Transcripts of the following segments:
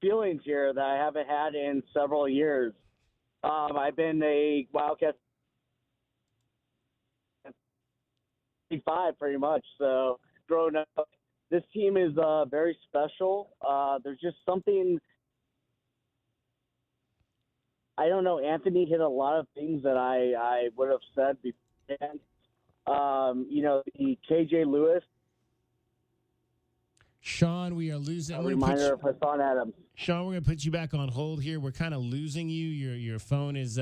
feelings here that I haven't had in several years. I've been a Wildcat 5 pretty much. So growing up, this team is very special. There's just something, I don't know, Anthony hit a lot of things that I would have said beforehand. The KJ Lewis. Sean, we are losing. A reminder of Hassan Adams. Sean, we're going to put you back on hold here. We're kind of losing you. Your phone is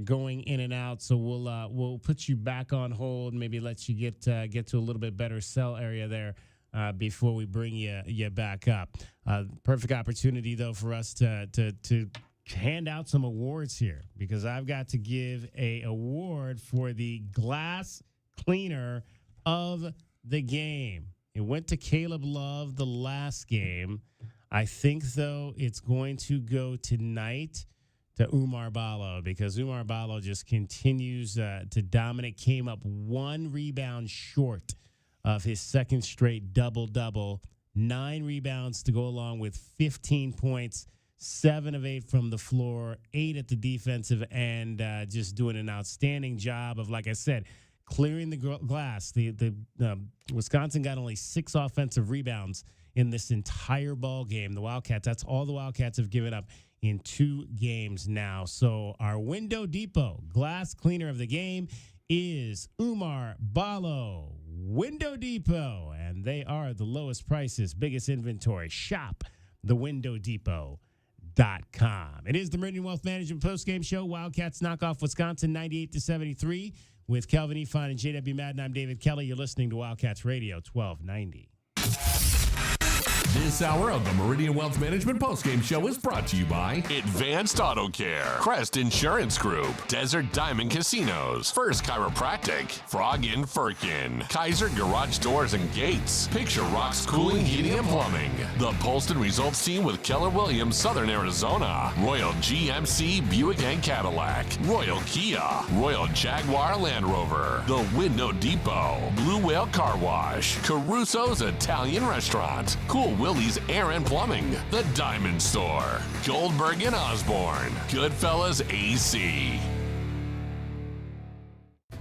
going in and out, so we'll put you back on hold. Maybe let you get to a little bit better cell area there before we bring you back up. Perfect opportunity though for us to hand out some awards here, because I've got to give a award for the glass cleaner of the game. It went to Caleb Love the last game. I think, though, it's going to go tonight to Umar Ballo, because Umar Ballo just continues to dominate. Came up 1 rebound short of his second straight double-double. 9 rebounds to go along with 15 points, 7 of 8 from the floor, 8 at the defensive end, just doing an outstanding job of, like I said, clearing the glass. The Wisconsin got only 6 offensive rebounds in this entire ball game. The Wildcats, that's all the Wildcats have given up in 2 games now. So our Window Depot glass cleaner of the game is Umar Ballo. Window Depot, and they are the lowest prices, biggest inventory. Shop thewindowdepot.com. It is the Meridian Wealth Management postgame show. Wildcats knock off Wisconsin 98-73 with Kelvin Efon and JW Madden. I'm David Kelly. You're listening to Wildcats Radio 1290. This hour of the Meridian Wealth Management postgame show is brought to you by Advanced Auto Care, Crest Insurance Group, Desert Diamond Casinos, First Chiropractic, Frog in Firkin, Kaiser Garage Doors and Gates, Picture Rocks Cooling, Heating and Plumbing, the Polston Results Team with Keller Williams, Southern Arizona, Royal GMC Buick and Cadillac, Royal Kia, Royal Jaguar Land Rover, the Window Depot, Blue Whale Car Wash, Caruso's Italian Restaurant, Cool Willie's Air and Plumbing, The Diamond Store, Goldberg and Osborne, Goodfellas AC.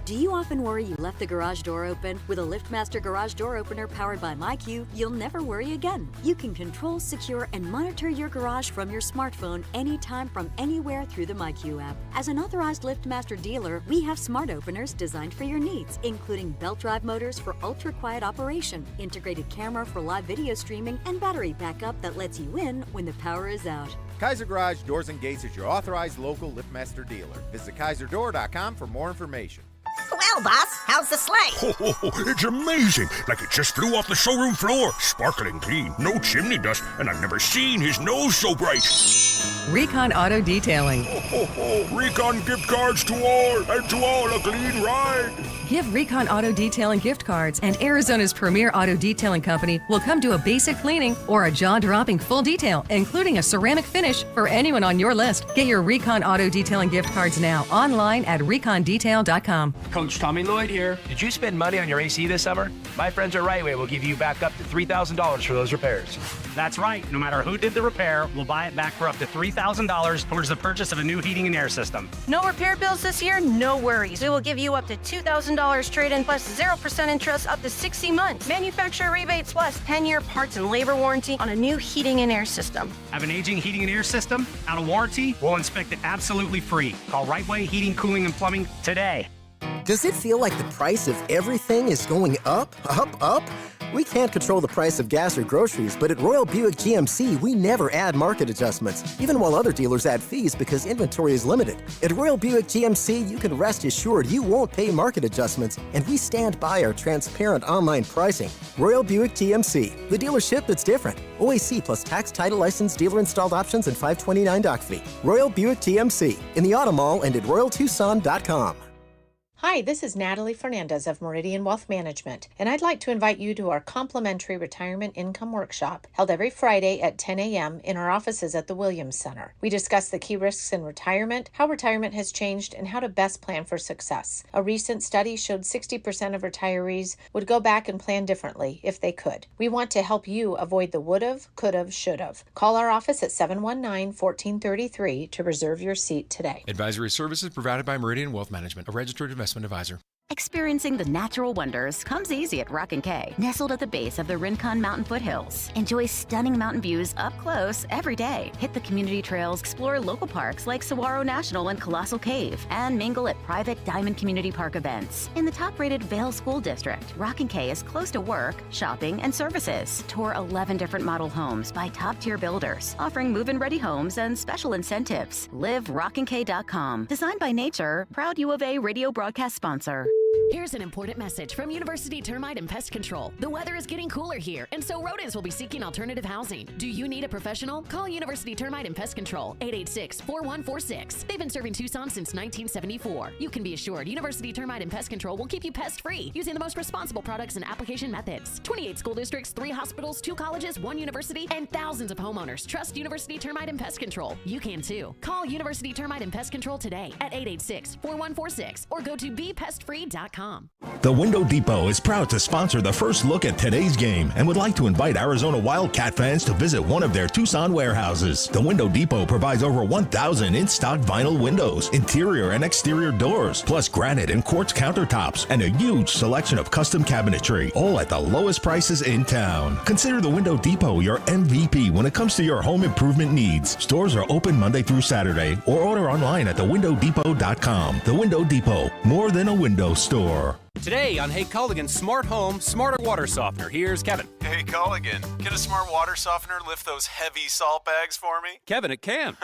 Do you often worry you left the garage door open? With a LiftMaster garage door opener powered by MyQ, you'll never worry again. You can control, secure, and monitor your garage from your smartphone anytime from anywhere through the MyQ app. As an authorized LiftMaster dealer, we have smart openers designed for your needs, including belt drive motors for ultra-quiet operation, integrated camera for live video streaming, and battery backup that lets you in when the power is out. Kaiser Garage Doors and Gates is your authorized local LiftMaster dealer. Visit KaiserDoor.com for more information. Well, boss, how's the sleigh? Oh, it's amazing. Like it just flew off the showroom floor. Sparkling clean, no chimney dust, and I've never seen his nose so bright. Recon Auto Detailing. Recon gift cards to all, and to all a clean ride. Give Recon Auto Detailing gift cards, and Arizona's premier auto detailing company will come do a basic cleaning or a jaw-dropping full detail, including a ceramic finish for anyone on your list. Get your Recon Auto Detailing gift cards now online at recondetail.com. Coach Tommy Lloyd here. Did you spend money on your AC this summer? My friends at Rightway will give you back up to $3,000 for those repairs. That's right. No matter who did the repair, we'll buy it back for up to $3,000 towards the purchase of a new heating and air system. No repair bills this year? No worries. We will give you up to $2,000 trade-in plus 0% interest up to 60 months. Manufacturer rebates plus 10-year parts and labor warranty on a new heating and air system. Have an aging heating and air system? Out of warranty? We'll inspect it absolutely free. Call Rightway Heating, Cooling, and Plumbing today. Does it feel like the price of everything is going up, up, up? We can't control the price of gas or groceries, but at Royal Buick GMC, we never add market adjustments, even while other dealers add fees because inventory is limited. At Royal Buick GMC, you can rest assured you won't pay market adjustments, and we stand by our transparent online pricing. Royal Buick GMC, the dealership that's different. OAC plus tax, title, license, dealer-installed options, and $529 doc fee. Royal Buick GMC, in the Auto Mall and at RoyalTucson.com. Hi, this is Natalie Fernandez of Meridian Wealth Management, and I'd like to invite you to our complimentary retirement income workshop held every Friday at 10 a.m. in our offices at the Williams Center. We discuss the key risks in retirement, how retirement has changed, and how to best plan for success. A recent study showed 60% of retirees would go back and plan differently if they could. We want to help you avoid the would've, could've, should've. Call our office at 719-1433 to reserve your seat today. Advisory services provided by Meridian Wealth Management, a registered investment advisor. Experiencing the natural wonders comes easy at Rock & Kay, nestled at the base of the Rincon Mountain foothills. Enjoy stunning mountain views up close every day. Hit the community trails, explore local parks like Saguaro National and Colossal Cave, and mingle at private Diamond Community Park events. In the top-rated Vail School District, Rock & Kay is close to work, shopping, and services. Tour 11 different model homes by top-tier builders, offering move-in ready homes and special incentives. Live RockandK.com. Designed by Nature, proud U of A radio broadcast sponsor. Here's an important message from University Termite and Pest Control. The weather is getting cooler here, and so rodents will be seeking alternative housing. Do you need a professional? Call University Termite and Pest Control, 886-4146. They've been serving Tucson since 1974. You can be assured University Termite and Pest Control will keep you pest-free using the most responsible products and application methods. 28 school districts, 3 hospitals, 2 colleges, 1 university, and thousands of homeowners trust University Termite and Pest Control. You can too. Call University Termite and Pest Control today at 886-4146 or go to bepestfree.com. The Window Depot is proud to sponsor the first look at today's game and would like to invite Arizona Wildcat fans to visit one of their Tucson warehouses. The Window Depot provides over 1,000 in-stock vinyl windows, interior and exterior doors, plus granite and quartz countertops, and a huge selection of custom cabinetry, all at the lowest prices in town. Consider the Window Depot your MVP when it comes to your home improvement needs. Stores are open Monday through Saturday, or order online at thewindowdepot.com. The Window Depot, more than a window store. Today on Hey Culligan's Smart Home, Smarter Water Softener, here's Kevin. Hey Culligan, can a smart water softener lift those heavy salt bags for me? Kevin, it can.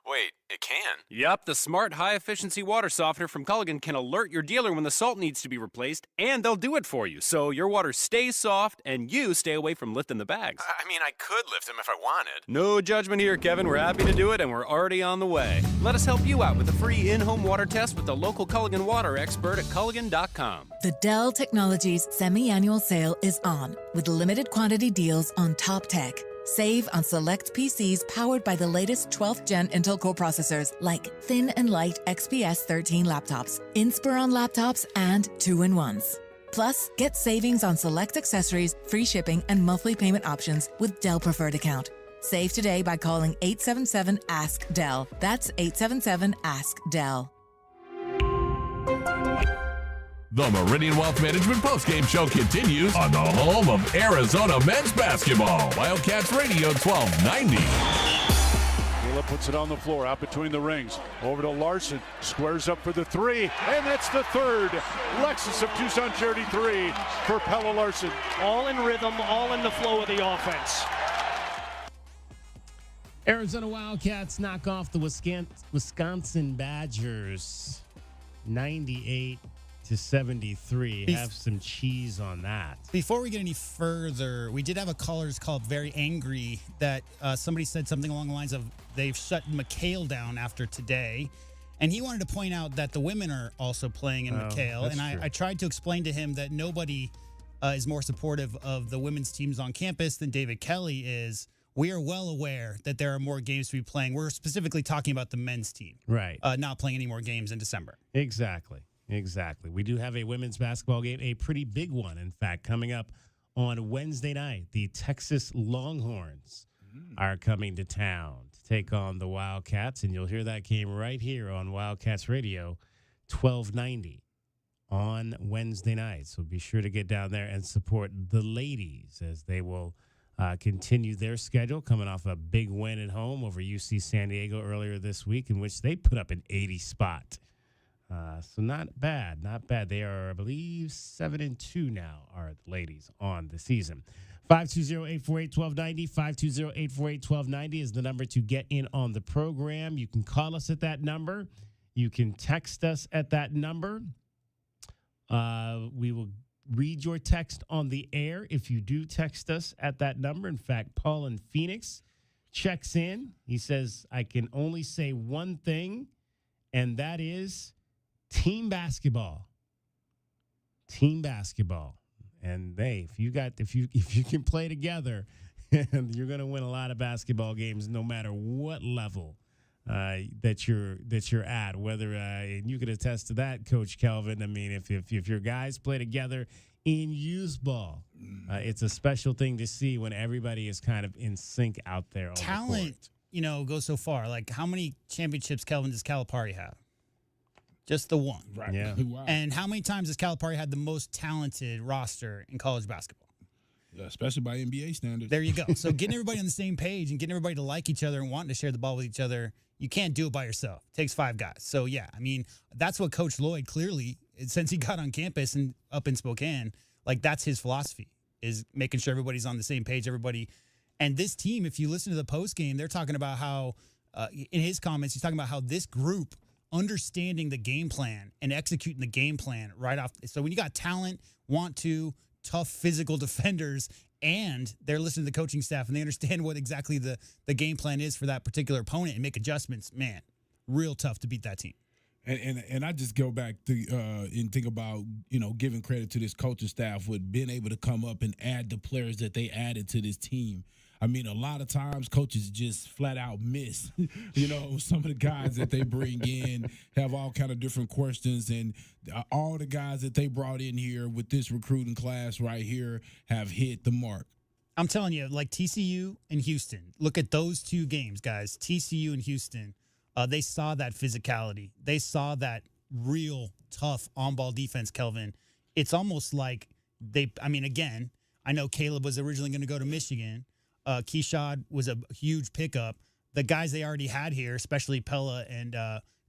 Wait, it can? Yep, the smart high-efficiency water softener from Culligan can alert your dealer when the salt needs to be replaced, and they'll do it for you, so your water stays soft and you stay away from lifting the bags. I mean, I could lift them if I wanted. No judgment here, Kevin. We're happy to do it, and we're already on the way. Let us help you out with a free in-home water test with the local Culligan water expert at Culligan.com. The Dell Technologies semi-annual sale is on, with limited quantity deals on top tech. Save on select PCs powered by the latest 12th gen Intel Core processors like thin and light XPS 13 laptops, Inspiron laptops, and 2-in-1s. Plus, get savings on select accessories, free shipping, and monthly payment options with Dell Preferred Account. Save today by calling 877-ASK-DELL. That's 877-ASK-DELL. The Meridian Wealth Management Postgame Show continues on the home of Arizona men's basketball. Wildcats Radio 1290. Caleb puts it on the floor, out between the rings. Over to Larson, squares up for the three, and that's the third. Lexus of Tucson Charity 3 for Pella Larson. All in rhythm, all in the flow of the offense. Arizona Wildcats knock off the Wisconsin Badgers 98-73. Have some cheese on that. Before we get any further, we did have a caller who's called very angry that somebody said something along the lines of they've shut McHale down after today. And he wanted to point out that the women are also playing in McHale. And I tried to explain to him that nobody is more supportive of the women's teams on campus than David Kelly is. We are well aware that there are more games to be playing. We're specifically talking about the men's team. Right. Not playing any more games in December. Exactly. We do have a women's basketball game, a pretty big one, in fact, coming up on Wednesday night. The Texas Longhorns are coming to town to take on the Wildcats, and you'll hear that game right here on Wildcats Radio 1290 on Wednesday night. So be sure to get down there and support the ladies as they will continue their schedule, coming off a big win at home over UC San Diego earlier this week, in which they put up an 80 spot. So not bad. They are, I believe, 7-2 now, are the ladies on the season. 520-848-1290, 520-848-1290 is the number to get in on the program. You can call us at that number. You can text us at that number. We will read your text on the air if you do text us at that number. In fact, Paul in Phoenix checks in. He says, I can only say one thing, and that is team basketball team basketball. And if you can play together, you're going to win a lot of basketball games, no matter what level that you're at. Whether and you can attest to that, Coach Kelvin. I mean, if your guys play together in youth ball, it's a special thing to see when everybody is kind of in sync out there. On Talent, goes so far. Like, how many championships, Kelvin, does Calipari have? Just the one. Right. Yeah. Wow. And how many times has Calipari had the most talented roster in college basketball? Yeah, especially by NBA standards. There you go. So getting everybody on the same page and getting everybody to like each other and wanting to share the ball with each other, you can't do it by yourself. It takes 5 guys. So, yeah, I mean, that's what Coach Lloyd clearly, since he got on campus and up in Spokane, like, that's his philosophy, is making sure everybody's on the same page, everybody. And this team, if you listen to the postgame, they're talking about how, in his comments, he's talking about how this group understanding the game plan and executing the game plan right off. So when you got talent, want to, tough physical defenders, and they're listening to the coaching staff and they understand what exactly the game plan is for that particular opponent and make adjustments, man, real tough to beat that team. And I just go back to and think about, giving credit to this coaching staff with being able to come up and add the players that they added to this team. I mean, a lot of times coaches just flat out miss, some of the guys that they bring in have all kind of different questions, and all the guys that they brought in here with this recruiting class right here have hit the mark. I'm telling you, like TCU and Houston, look at those 2 games, guys. TCU and Houston, they saw that physicality. They saw that real tough on-ball defense, Kelvin. It's almost like again, I know Caleb was originally going to go to Michigan. Keyshawn was a huge pickup. The guys they already had here, especially Pella and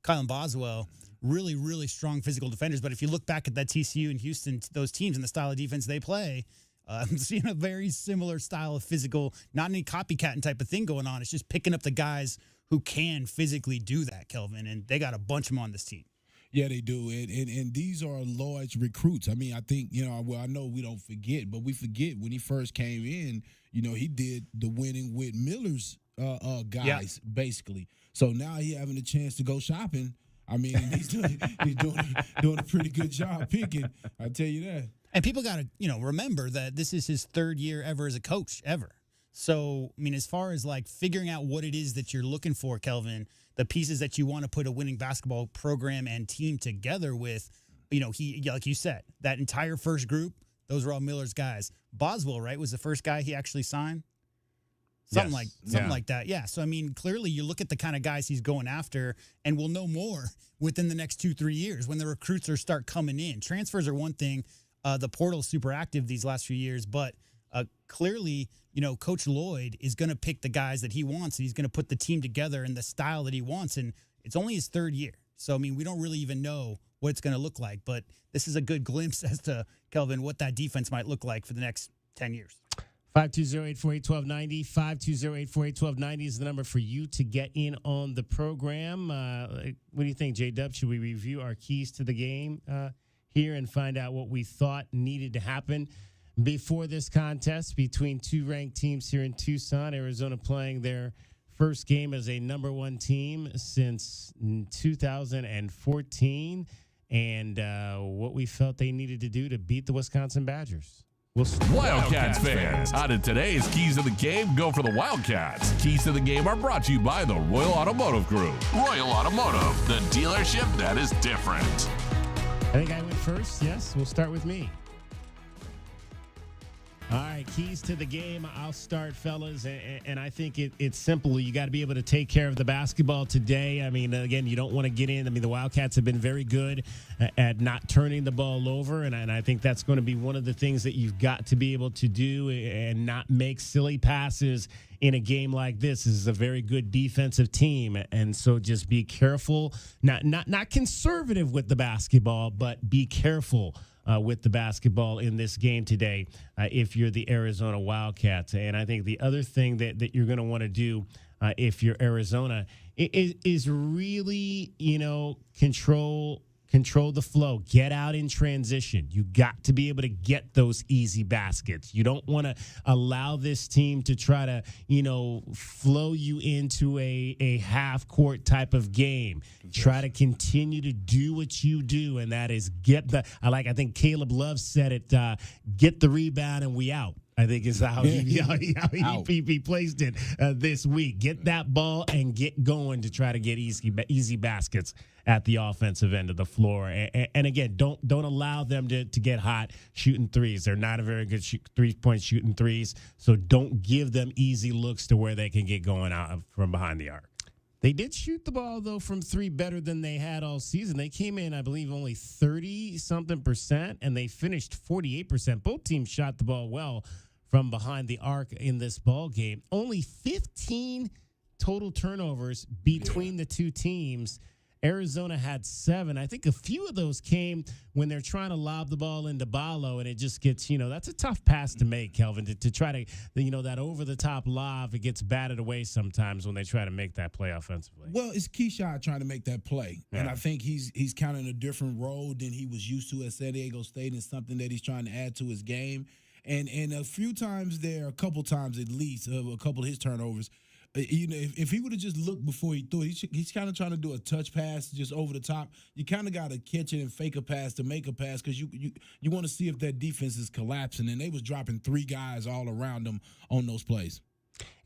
Kylan Boswell, really, really strong physical defenders. But if you look back at that TCU and Houston, those teams and the style of defense they play, I'm seeing a very similar style of physical, not any copycatting type of thing going on. It's just picking up the guys who can physically do that, Kelvin, and they got a bunch of them on this team. Yeah, they do. And these are Lloyd's recruits. I mean, I think, I know we don't forget, but we forget when he first came in, he did the winning with Miller's guys, basically. So now he having a chance to go shopping. I mean, he's doing a pretty good job picking. I tell you that. And people got to, remember that this is his 3rd year ever as a coach, ever. So, I mean, as far as like figuring out what it is that you're looking for, Kelvin, the pieces that you want to put a winning basketball program and team together with, he, like you said, that entire first group, those were all Miller's guys. Boswell, right, was the first guy he actually signed? Something like that. Yeah. So, I mean, clearly you look at the kind of guys he's going after, and we'll know more within the next 2-3 years when the recruits start coming in. Transfers are one thing. The portal's super active these last few years, but clearly, Coach Lloyd is going to pick the guys that he wants, and he's going to put the team together in the style that he wants. And it's only his 3rd year. So, I mean, we don't really even know what it's going to look like. But this is a good glimpse as to, Kelvin, what that defense might look like for the next 10 years. 520-848-1290. 520-848-1290 is the number for you to get in on the program. What do you think, J-Dub? Should we review our keys to the game here and find out what we thought needed to happen before this contest between 2 ranked teams here in Tucson? Arizona playing their first game as a number 1 team since 2014, and what we felt they needed to do to beat the Wisconsin Badgers. Wildcats fans, how did today's Keys to the Game go for the Wildcats? Keys to the Game are brought to you by the Royal Automotive Group. Royal Automotive, the dealership that is different. I think I went first. Yes, we'll start with me. All right, keys to the game. I'll start, fellas, and I think it's simple. You got to be able to take care of the basketball today. I mean, again, you don't want to get in. I mean, the Wildcats have been very good at not turning the ball over, and I think that's going to be one of the things that you've got to be able to do and not make silly passes in a game like this. This is a very good defensive team, and so just be careful. Not conservative with the basketball, but be careful with the basketball in this game today if you're the Arizona Wildcats. And I think the other thing that you're going to want to do if you're Arizona is really, control control the flow, get out in transition. You got to be able to get those easy baskets. You don't want to allow this team to try to, flow you into a half-court type of game. Try to continue to do what you do, and that is I think Caleb Love said it, get the rebound and we out. I think is how he placed it this week. Get that ball and get going to try to get easy baskets at the offensive end of the floor. And again, don't allow them to get hot shooting threes. They're not a very good 3-point shooting threes, so don't give them easy looks to where they can get going out from behind the arc. They did shoot the ball, though, from three better than they had all season. They came in, I believe, only 30-something%, and they finished 48%. Both teams shot the ball well from behind the arc in this ball game. Only 15 total turnovers between the two teams. Arizona had 7. I think a few of those came when they're trying to lob the ball into Ballo, and it just gets, that's a tough pass to make, Kelvin, to try to, that over-the-top lob, it gets batted away sometimes when they try to make that play offensively. Well, it's Keyshawn trying to make that play, and I think he's kind of in a different role than he was used to at San Diego State, and something that he's trying to add to his game. And a few times there, a couple times at least, a couple of his turnovers, if he would have just looked before he threw it, he's kind of trying to do a touch pass just over the top. You kind of got to catch it and fake a pass to make a pass because you want to see if that defense is collapsing. And they was dropping 3 guys all around them on those plays.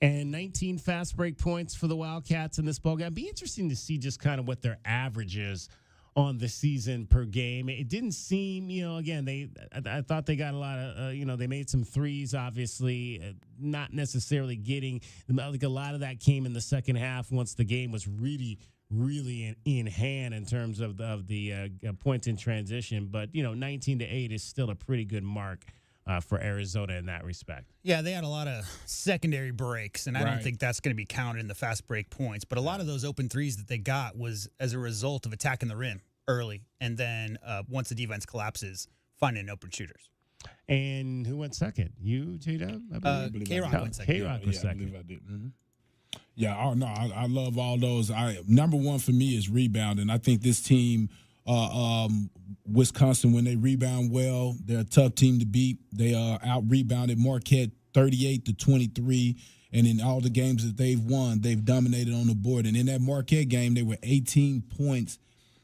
And 19 fast break points for the Wildcats in this ballgame. It'd be interesting to see just kind of what their average is on the season per game. It didn't seem, again, I thought they got a lot of, they made some threes, obviously, not necessarily getting, like a lot of that came in the second half once the game was really in hand in terms of the points in transition. But, 19-8 is still a pretty good mark for Arizona in that respect. Yeah, they had a lot of secondary breaks, and I don't think that's going to be counted in the fast break points. But a lot of those open threes that they got was as a result of attacking the rim early, and then once the defense collapses, finding open shooters. And who went second? You, J-Dub? K-Rock went second. K-Rock was second. I believe I did. Mm-hmm. Yeah, I love all those. Number one for me is rebounding. I think this team, Wisconsin, when they rebound well, they're a tough team to beat. They out-rebounded Marquette 38-23, and in all the games that they've won, they've dominated on the board. And in that Marquette game, they were 18 points.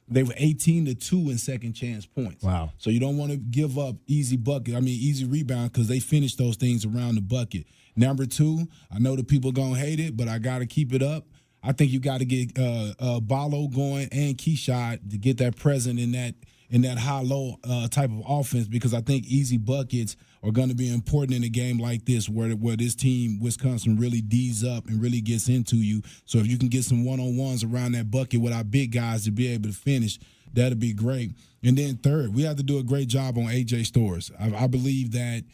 They were 18-2 in second chance points. Wow. So you don't want to give up easy rebound because they finish those things around the bucket. Number 2, I know the people going to hate it, but I got to keep it up. I think you got to get Ballo going and Keyshawn to get that present in that high-low type of offense, because I think easy buckets are going to be important in a game like this where this team, Wisconsin, really D's up and really gets into you. So if you can get some one-on-ones around that bucket with our big guys to be able to finish, that'll be great. And then third, we have to do a great job on A.J. Storrs. I believe that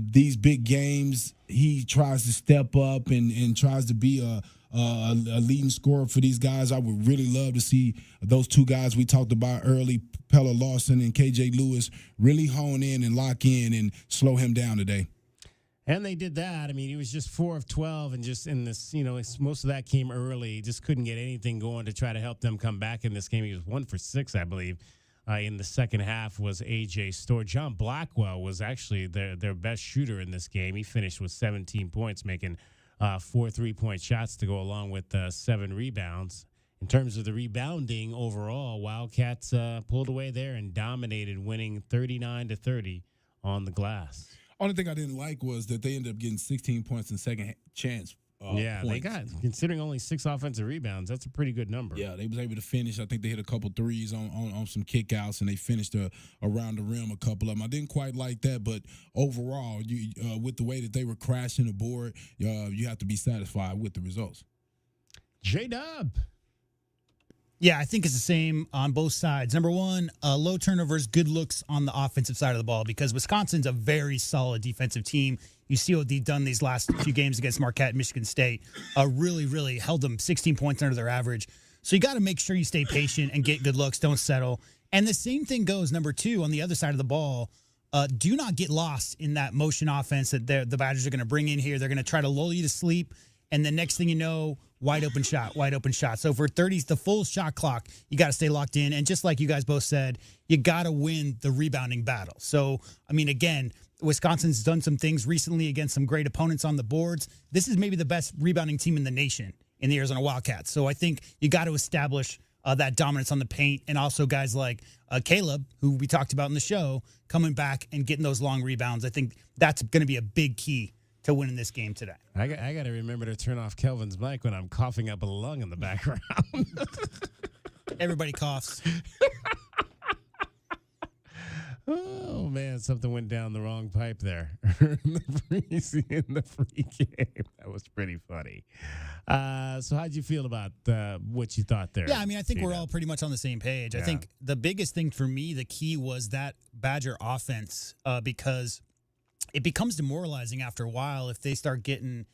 these big games, he tries to step up and tries to be a leading scorer for these guys. I would really love to see those 2 guys we talked about early, Pella Lawson and KJ Lewis, really hone in and lock in and slow him down today. And they did that. I mean, he was just 4 of 12, and just in this, most of that came early. He just couldn't get anything going to try to help them come back in this game. He was 1 for 6, I believe. In the second half was A.J. Storr. John Blackwell was actually their best shooter in this game. He finished with 17 points, making 4 3-point shots to go along with 7 rebounds. In terms of the rebounding overall, Wildcats pulled away there and dominated, winning 39-30 on the glass. Only thing I didn't like was that they ended up getting 16 points in second chance points. They got, considering only 6 offensive rebounds, that's a pretty good number. Yeah, they was able to finish. I think they hit a couple threes on some kickouts, and they finished around the rim, a couple of them. I didn't quite like that, but overall, with the way that they were crashing the board, you have to be satisfied with the results. J-Dub. Yeah, I think it's the same on both sides. Number 1, low turnovers, good looks on the offensive side of the ball, because Wisconsin's a very solid defensive team. You see what they've done these last few games against Marquette and Michigan State. Really held them 16 points under their average. So you got to make sure you stay patient and get good looks. Don't settle. And the same thing goes, number 2, on the other side of the ball. Do not get lost in that motion offense that the Badgers are going to bring in here. They're going to try to lull you to sleep And the next thing you know, wide open shot. So for 30s, the full shot clock, you got to stay locked in. And just like you guys both said, you got to win the rebounding battle. So, I mean, again, Wisconsin's done some things recently against some great opponents on the boards. This is maybe the best rebounding team in the nation in the Arizona Wildcats. So I think you got to establish that dominance on the paint. And also guys like Caleb, who we talked about in the show, coming back and getting those long rebounds. I think that's going to be a big key to winning this game today. I got to remember to turn off Kelvin's mic when I'm coughing up a lung in the background. Everybody coughs. Oh, man, something went down the wrong pipe there in the free game. That was pretty funny. So how'd you feel about what you thought there? Yeah, I mean, I think we're all pretty much on the same page. Yeah. I think the biggest thing for me, the key was that Badger offense because it becomes demoralizing after a while if they start getting,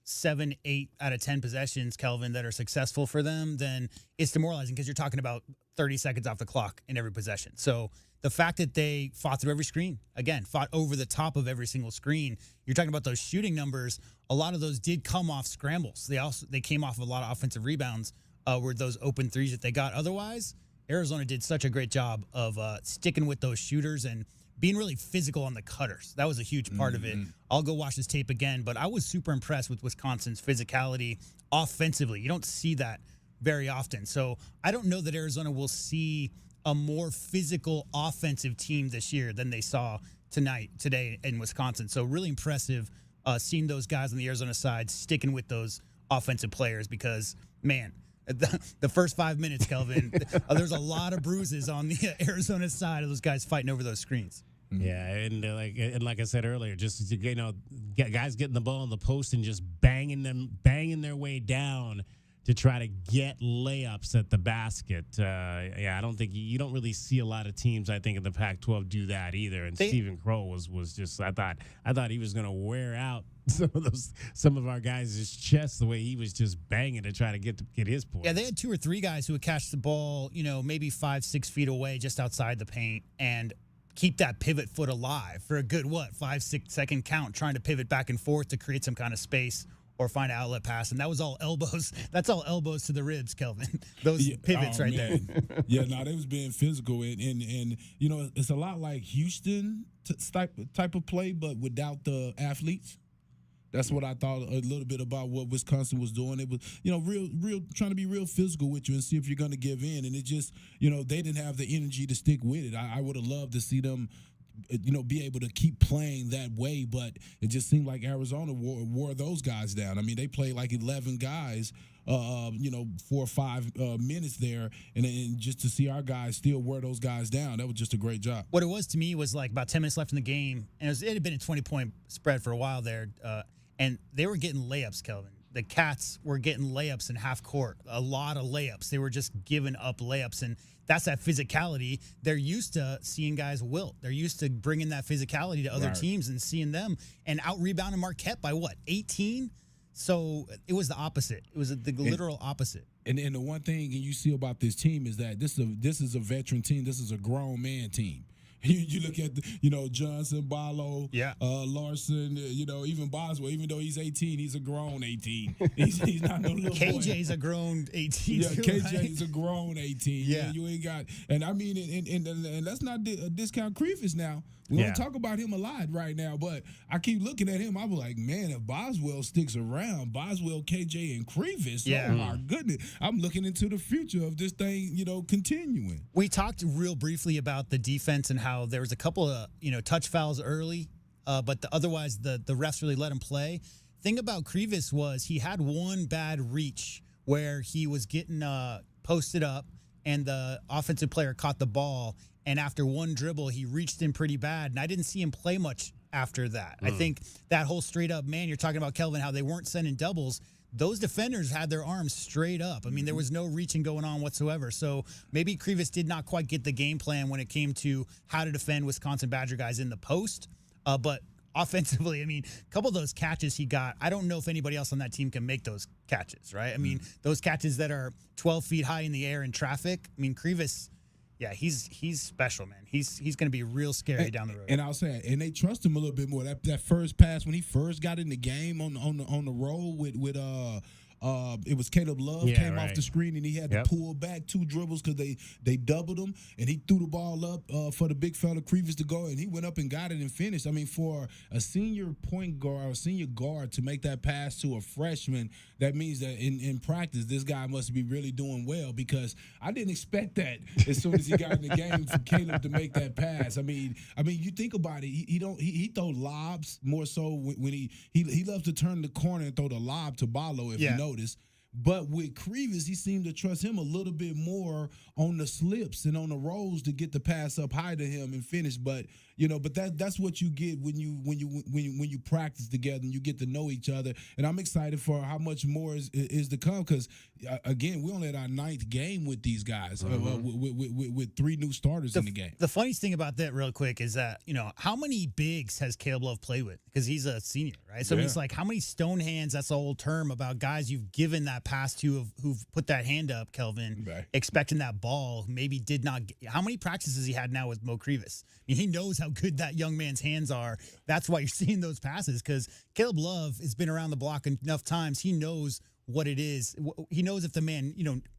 7, 8 out of 10 possessions, Kelvin, that are successful for them, then it's demoralizing because you're talking about 30 seconds off the clock in every possession. So the fact that they fought through every screen, again, fought over the top of every single screen, you're talking about those shooting numbers. A lot of those did come off scrambles. They came off of a lot of offensive rebounds were those open threes that they got. Otherwise, Arizona did such a great job of sticking with those shooters and being really physical on the cutters. That was a huge part of it. I'll go watch this tape again, but I was super impressed with Wisconsin's physicality offensively. You don't see that very often. So I don't know that Arizona will see a more physical offensive team this year than they saw today in Wisconsin. So really impressive seeing those guys on the Arizona side sticking with those offensive players because, man, the first 5 minutes, Kelvin, there's a lot of bruises on the Arizona side of those guys fighting over those screens. Yeah, and like I said earlier, just guys getting the ball in the post and just banging their way down to try to get layups at the basket. I don't think you don't really see a lot of teams, I think, in the Pac-12 do that either. And Stephen Crow was just I thought he was going to wear out some of our guys' chests the way he was just banging to try to get his point. Yeah, they had 2 or 3 guys who would catch the ball, maybe 5-6 feet away, just outside the paint, and keep that pivot foot alive for a good 5-6 second count, trying to pivot back and forth to create some kind of space or find an outlet pass. And that was all elbows. That's all elbows to the ribs, Kelvin. Those pivots right there. Yeah, no, they was being physical. And it's a lot like Houston type of play, but without the athletes. That's what I thought a little bit about what Wisconsin was doing. It was, real trying to be real physical with you and see if you're going to give in. And it just, they didn't have the energy to stick with it. I would have loved to see them, be able to keep playing that way, but it just seemed like Arizona wore those guys down. I mean, they played like 11 guys, 4 or 5 minutes there, and just to see our guys still wear those guys down, that was just a great job. What it was to me was like about 10 minutes left in the game, and it had been a 20-point spread for a while there, and they were getting layups, Kelvin. The Cats were getting layups in half court, a lot of layups. They were just giving up layups, and that's that physicality. They're used to seeing guys wilt. They're used to bringing that physicality to other teams and seeing them and out-rebounding Marquette by 18? So it was the opposite. It was the literal opposite. And the one thing you see about this team is that this is a veteran team. This is a grown man team. You look at Johnson, Barlow, Larson, even Boswell. Even though he's 18, he's a grown 18. He's not no little boy. KJ's a grown 18. Yeah, too, KJ's right? a grown 18. Yeah, you ain't got. And I mean, and let's not discount Creefus now. We don't talk about him a lot right now, but I keep looking at him. I was like, man, if Boswell sticks around, Boswell, KJ, and Creefus, oh my goodness, I'm looking into the future of this thing, continuing. We talked real briefly about the defense and how there was a couple of touch fouls early, but otherwise the refs really let him play. Thing about Creefus was he had one bad reach where he was getting posted up and the offensive player caught the ball. And after one dribble, he reached in pretty bad. And I didn't see him play much after that. I think that whole straight up, man, you're talking about, Kelvin, how they weren't sending doubles. Those defenders had their arms straight up. I mean, there was no reaching going on whatsoever. So maybe Creefus did not quite get the game plan when it came to how to defend Wisconsin Badger guys in the post. But offensively, I mean, a couple of those catches he got, I don't know if anybody else on that team can make those catches, right? I mean, those catches that are 12 feet high in the air in traffic. I mean, Creefus, Yeah, he's special, man. He's going to be real scary down the road. And I'll say, and they trust him a little bit more. That first pass when he first got in the game on the roll with it was Caleb Love came off the screen and he had to pull back 2 dribbles because they doubled him and he threw the ball up for the big fella Creevers to go and he went up and got it and finished. I mean, for a senior point guard or senior guard to make that pass to a freshman, that means that in practice this guy must be really doing well because I didn't expect that as soon as he got in the game for Caleb to make that pass. I mean, you think about it. He throw lobs more so when he loves to turn the corner and throw the lob to Ballo if you notice. But with Creevers, he seemed to trust him a little bit more on the slips and on the rolls to get the pass up high to him and finish. But that's what you get when you practice together and you get to know each other. And I'm excited for how much more is to come because again, we only had our 9th game with these guys with 3 new starters in the game. The funniest thing about that, real quick, is that how many bigs has Caleb Love played with? Because he's a senior, right? So it's like how many stone hands? That's the old term about guys you've given that pass to who've put that hand up, Kelvin, expecting that ball. Maybe did not. How many practices he had now with Mo Creevers? I mean, he knows how good that young man's hands are. That's why you're seeing those passes because Caleb Love has been around the block enough times. He knows what it is. He knows if the man,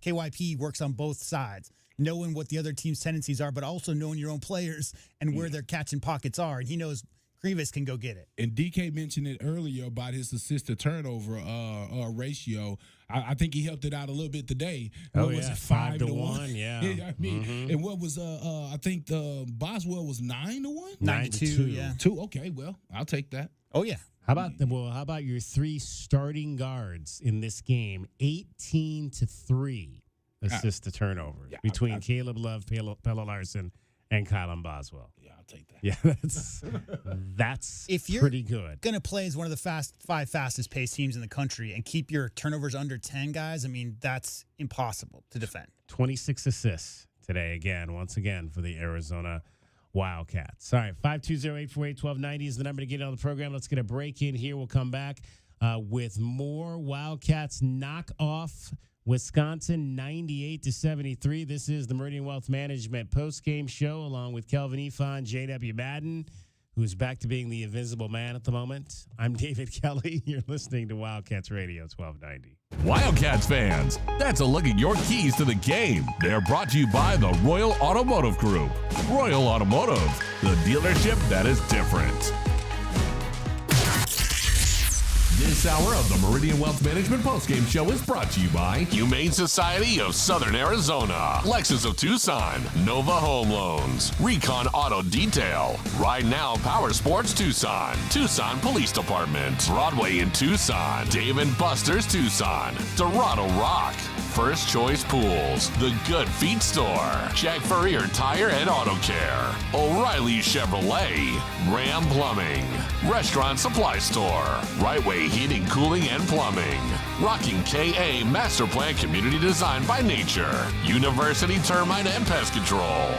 KYP works on both sides, knowing what the other team's tendencies are, but also knowing your own players and where their catching pockets are. And he knows Creevers can go get it. And DK mentioned it earlier about his assist to turnover ratio. I think he helped it out a little bit today. What was it, 5 to 1? Yeah. I mean, and what was I think Boswell was 9 to 1? 9 to 2, yeah. 2. Okay, well, I'll take that. Oh yeah. How about your 3 starting guards in this game? 18 to 3 assist to turnovers between Caleb Love, Pelle Larson, and Kylan Boswell. Yeah, I'll take that. Yeah, that's if you're pretty good. Going to play as one of the 5 fastest paced teams in the country and keep your turnovers under 10 guys, I mean, that's impossible to defend. 26 assists today, once again, for the Arizona Wildcats. All right, 520-848-1290 is the number to get on the program. Let's get a break in here. We'll come back with more Wildcats knock off Wisconsin 98-73. This is the Meridian Wealth Management postgame show along with Kelvin Ifan, J.W. Madden, who's back to being the invisible man at the moment. I'm David Kelly. You're listening to Wildcats Radio 1290. Wildcats fans, that's a look at your keys to the game. They're brought to you by the Royal Automotive Group. Royal Automotive, the dealership that is different. This hour of the Meridian Wealth Management postgame show is brought to you by Humane Society of Southern Arizona, Lexus of Tucson, Nova Home Loans, Recon Auto Detail, Ride Now Power Sports Tucson, Tucson Police Department, Broadway in Tucson, Dave & Buster's Tucson, Dorado Rock, First Choice Pools, The Good Feet Store, Jack Furrier Tire and Auto Care, O'Reilly Chevrolet, Ram Plumbing, Restaurant Supply Store, Right Way Heating, Cooling, and Plumbing, Rocking KA Master Plan Community Design by Nature, University Termite and Pest Control.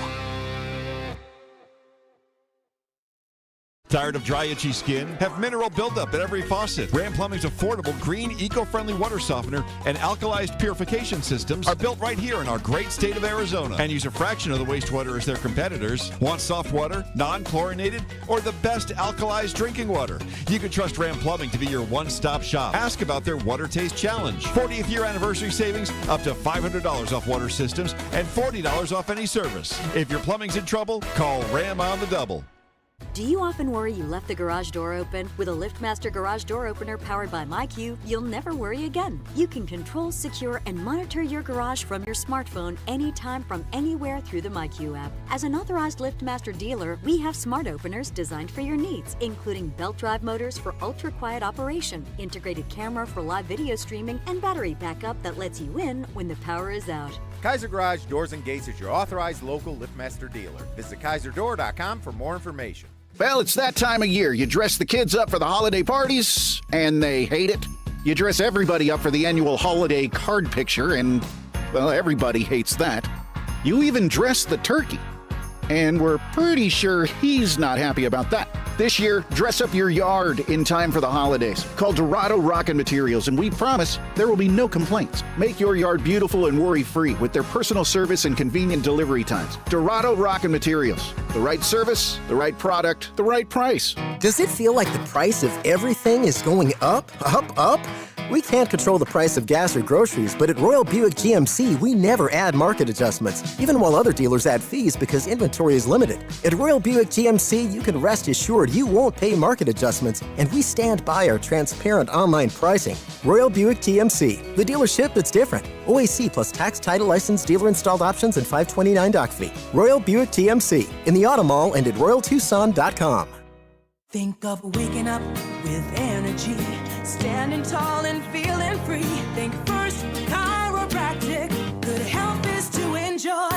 Tired of dry, itchy skin? Have mineral buildup at every faucet. Ram Plumbing's affordable, green, eco-friendly water softener and alkalized purification systems are built right here in our great state of Arizona and use a fraction of the wastewater as their competitors. Want soft water, non-chlorinated, or the best alkalized drinking water? You can trust Ram Plumbing to be your one-stop shop. Ask about their Water Taste Challenge. 40th year anniversary savings, up to $500 off water systems and $40 off any service. If your plumbing's in trouble, call Ram on the double. Do you often worry you left the garage door open? With a LiftMaster garage door opener powered by MyQ, you'll never worry again. You can control, secure, and monitor your garage from your smartphone anytime from anywhere through the MyQ app. As an authorized LiftMaster dealer, we have smart openers designed for your needs, including belt drive motors for ultra-quiet operation, integrated camera for live video streaming, and battery backup that lets you in when the power is out. Kaiser Garage Doors and Gates is your authorized local LiftMaster dealer. Visit KaiserDoor.com for more information. Well, it's that time of year. You dress the kids up for the holiday parties, and they hate it. You dress everybody up for the annual holiday card picture, and, well, everybody hates that. You even dress the turkey, and we're pretty sure he's not happy about that. This year, dress up your yard in time for the holidays. Call Dorado Rockin' Materials, and we promise there will be no complaints. Make your yard beautiful and worry-free with their personal service and convenient delivery times. Dorado Rockin' Materials. The right service, the right product, the right price. Does it feel like the price of everything is going up, up, up? We can't control the price of gas or groceries, but at Royal Buick GMC, we never add market adjustments, even while other dealers add fees because inventory is limited. At Royal Buick GMC, you can rest assured you won't pay market adjustments, and we stand by our transparent online pricing. Royal Buick GMC, the dealership that's different. OAC plus tax, title, license, dealer-installed options, and $529 doc fee. Royal Buick GMC, in the Auto Mall and at RoyalTucson.com. Think of waking up with energy, standing tall and feeling free. Think First Chiropractic, good health is to enjoy.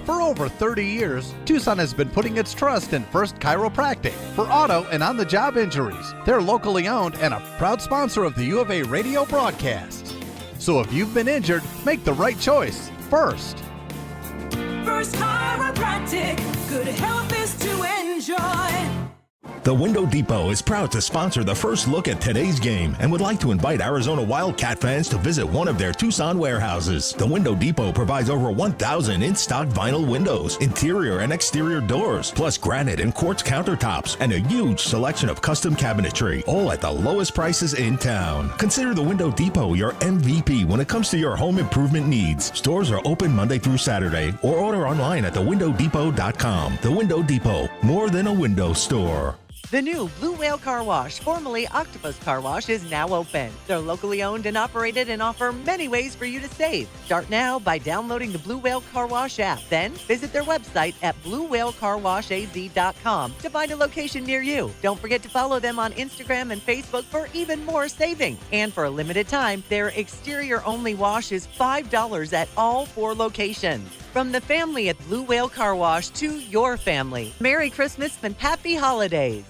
For over 30 years, Tucson has been putting its trust in First Chiropractic for auto and on-the-job injuries. They're locally owned and a proud sponsor of the U of A radio broadcasts. So if you've been injured, make the right choice. First Chiropractic, good health is to enjoy. The Window Depot is proud to sponsor the first look at today's game and would like to invite Arizona Wildcat fans to visit one of their Tucson warehouses. The Window Depot provides over 1,000 in-stock vinyl windows, interior and exterior doors, plus granite and quartz countertops, and a huge selection of custom cabinetry, all at the lowest prices in town. Consider the Window Depot your MVP when it comes to your home improvement needs. Stores are open Monday through Saturday, or order online at thewindowdepot.com. The Window Depot, more than a window store. The new Blue Whale Car Wash, formerly Octopus Car Wash, is now open. They're locally owned and operated and offer many ways for you to save. Start now by downloading the Blue Whale Car Wash app. Then visit their website at bluewhalecarwashaz.com to find a location near you. Don't forget to follow them on Instagram and Facebook for even more saving. And for a limited time, their exterior-only wash is $5 at all 4 locations. From the family at Blue Whale Car Wash to your family, Merry Christmas and Happy Holidays.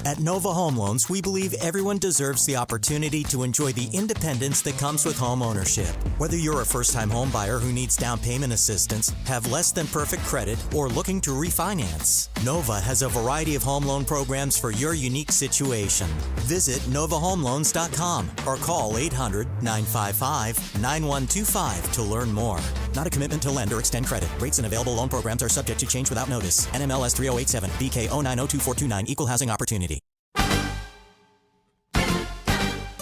At Nova Home Loans, we believe everyone deserves the opportunity to enjoy the independence that comes with home ownership. Whether you're a first-time home buyer who needs down payment assistance, have less than perfect credit, or looking to refinance, Nova has a variety of home loan programs for your unique situation. Visit novahomeloans.com or call 800-955-9125 to learn more. Not a commitment to lend or extend credit. Rates and available loan programs are subject to change without notice. NMLS 3087, BK 0902429, Equal Housing Opportunity.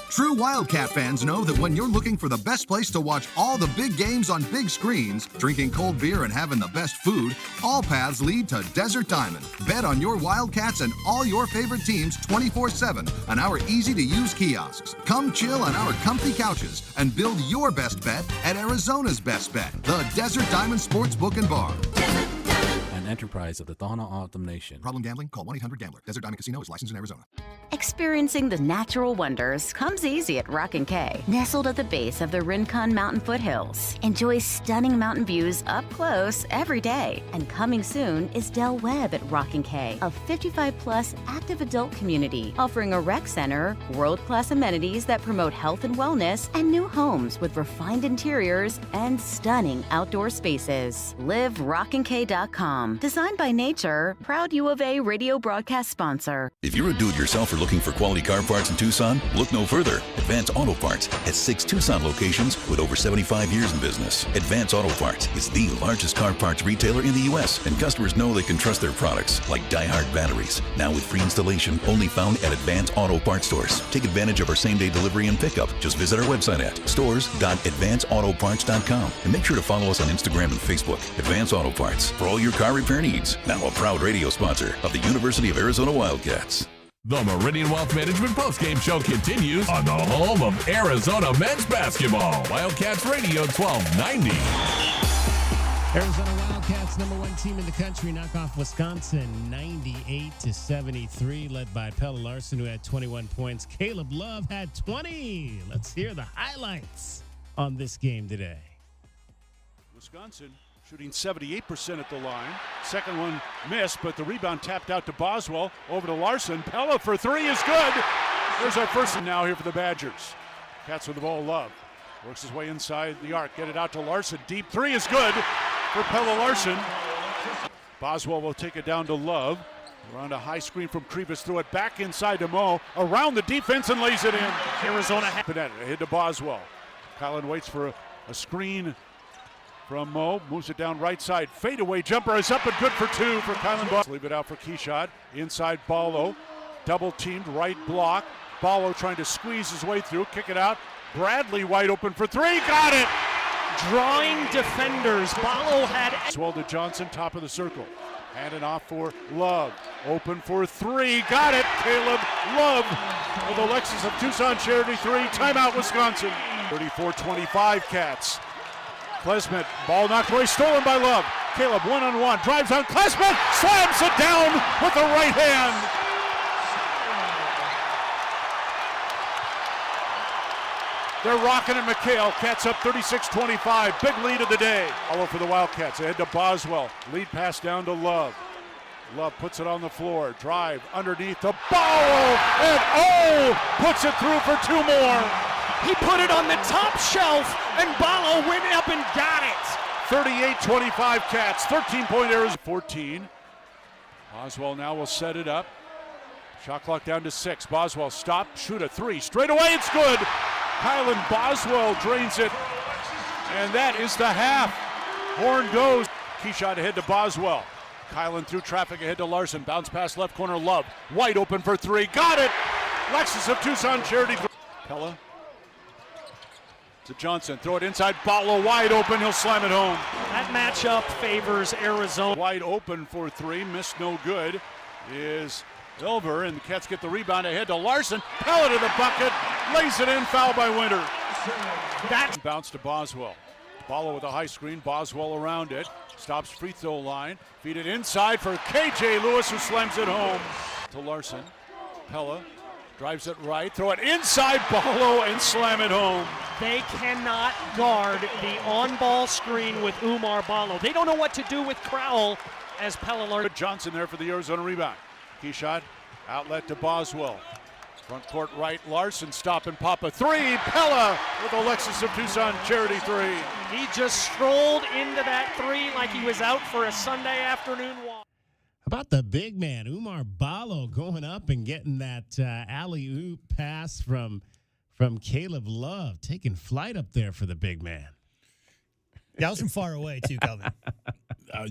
True Wildcat fans know that when you're looking for the best place to watch all the big games on big screens, drinking cold beer and having the best food, all paths lead to Desert Diamond. Bet on your Wildcats and all your favorite teams 24/7 on our easy-to-use kiosks. Come chill on our comfy couches and build your best bet at Arizona's best bet, the Desert Diamond Sportsbook and Bar. An enterprise of the Tohono O'odham Nation. Problem gambling? Call 1-800-GAMBLER. Desert Diamond Casino is licensed in Arizona. Experiencing the natural wonders comes easy at Rockin' K. Nestled at the base of the Rincon Mountain foothills. Enjoy stunning mountain views up close every day. And coming soon is Del Webb at Rockin' K, a 55-plus active adult community offering a rec center, world-class amenities that promote health and wellness, and new homes with refined interiors and stunning outdoor spaces. Live RockinK.com. Designed by Nature, proud U of A radio broadcast sponsor. If you're a do-it-yourselfer looking for quality car parts in Tucson, look no further. Advance Auto Parts has 6 Tucson locations with over 75 years in business. Advance Auto Parts is the largest car parts retailer in the U.S., and customers know they can trust their products, like Die-Hard batteries. Now with free installation, only found at Advance Auto Parts stores. Take advantage of our same-day delivery and pickup. Just visit our website at stores.advanceautoparts.com and make sure to follow us on Instagram and Facebook. Advance Auto Parts for all your car repair needs. Now a proud radio sponsor of the University of Arizona Wildcats. The Meridian Wealth Management Postgame Show continues on the home of Arizona men's basketball. Wildcats Radio 1290. Arizona Wildcats, #1 team in the country, knock off Wisconsin 98-73, led by Pella Larson, who had 21 points. Caleb Love had 20. Let's hear the highlights on this game today. Wisconsin shooting 78% at the line. Second one missed, but the rebound tapped out to Boswell. Over to Larson. Pella for 3 is good. There's our first one now here for the Badgers. Cats with the ball, Love. Works his way inside the arc. Get it out to Larson. Deep 3 is good for Pella Larson. Boswell will take it down to Love. Around a high screen from Krivas, throw it back inside to Mo, around the defense and lays it in. Arizona ahead to Boswell. Kylan waits for a screen from Mo, moves it down right side. Fadeaway jumper is up and good for two for Kylan Boswell. Leave it out for Keyshot. Inside Ballo, double teamed, right block. Ballo trying to squeeze his way through, kick it out. Bradley wide open for three, got it! Drawing defenders. Ballo had. Swell to Johnson, top of the circle. Handing off for Love. Open for three. Got it. Caleb Love with Alexis of Tucson Charity 3. Timeout, Wisconsin. 34-25 Cats. Klesmet. Ball knocked away. Stolen by Love. Caleb one-on-one. Drives on Klesmet. Slams it down with the right hand. They're rocking at McHale. Cats up 36-25. Big lead of the day. All for the Wildcats. Ahead to Boswell. Lead pass down to Love. Love puts it on the floor. Drive underneath to Bowell. And puts it through for two more. He put it on the top shelf, and Ballo went up and got it. 38-25 Cats. 13-point errors. 14. Boswell now will set it up. Shot clock down to 6. Boswell stop. Shoot a three. Straight away. It's good. Kylan Boswell drains it, and that is the half. Horn goes. Keyshot ahead to Boswell. Kylan through traffic ahead to Larson. Bounce pass left corner, Love. Wide open for three. Got it! Lexus of Tucson Charity. Pella to Johnson. Throw it inside. Ballo wide open. He'll slam it home. That matchup favors Arizona. Wide open for three. Missed no good is Ilver, and the Cats get the rebound ahead to Larson. Pella to the bucket. Lays it in. Foul by Winter. That bounce to Boswell. Ballo with a high screen. Boswell around it. Stops free throw line. Feed it inside for KJ Lewis, who slams it home. To Larson. Pella drives it right. Throw it inside Ballo and slam it home. They cannot guard the on-ball screen with Umar Ballo. They don't know what to do with Crowell as Pella Larson. Johnson there for the Arizona rebound. Keyshot. Outlet to Boswell. Front court right, Larson stop and pop a three. Pella with Alexis of Tucson Charity 3. He just strolled into that three like he was out for a Sunday afternoon walk. How about the big man, Umar Ballo, going up and getting that alley-oop pass from Caleb Love, taking flight up there for the big man. That was from far away, too, Calvin.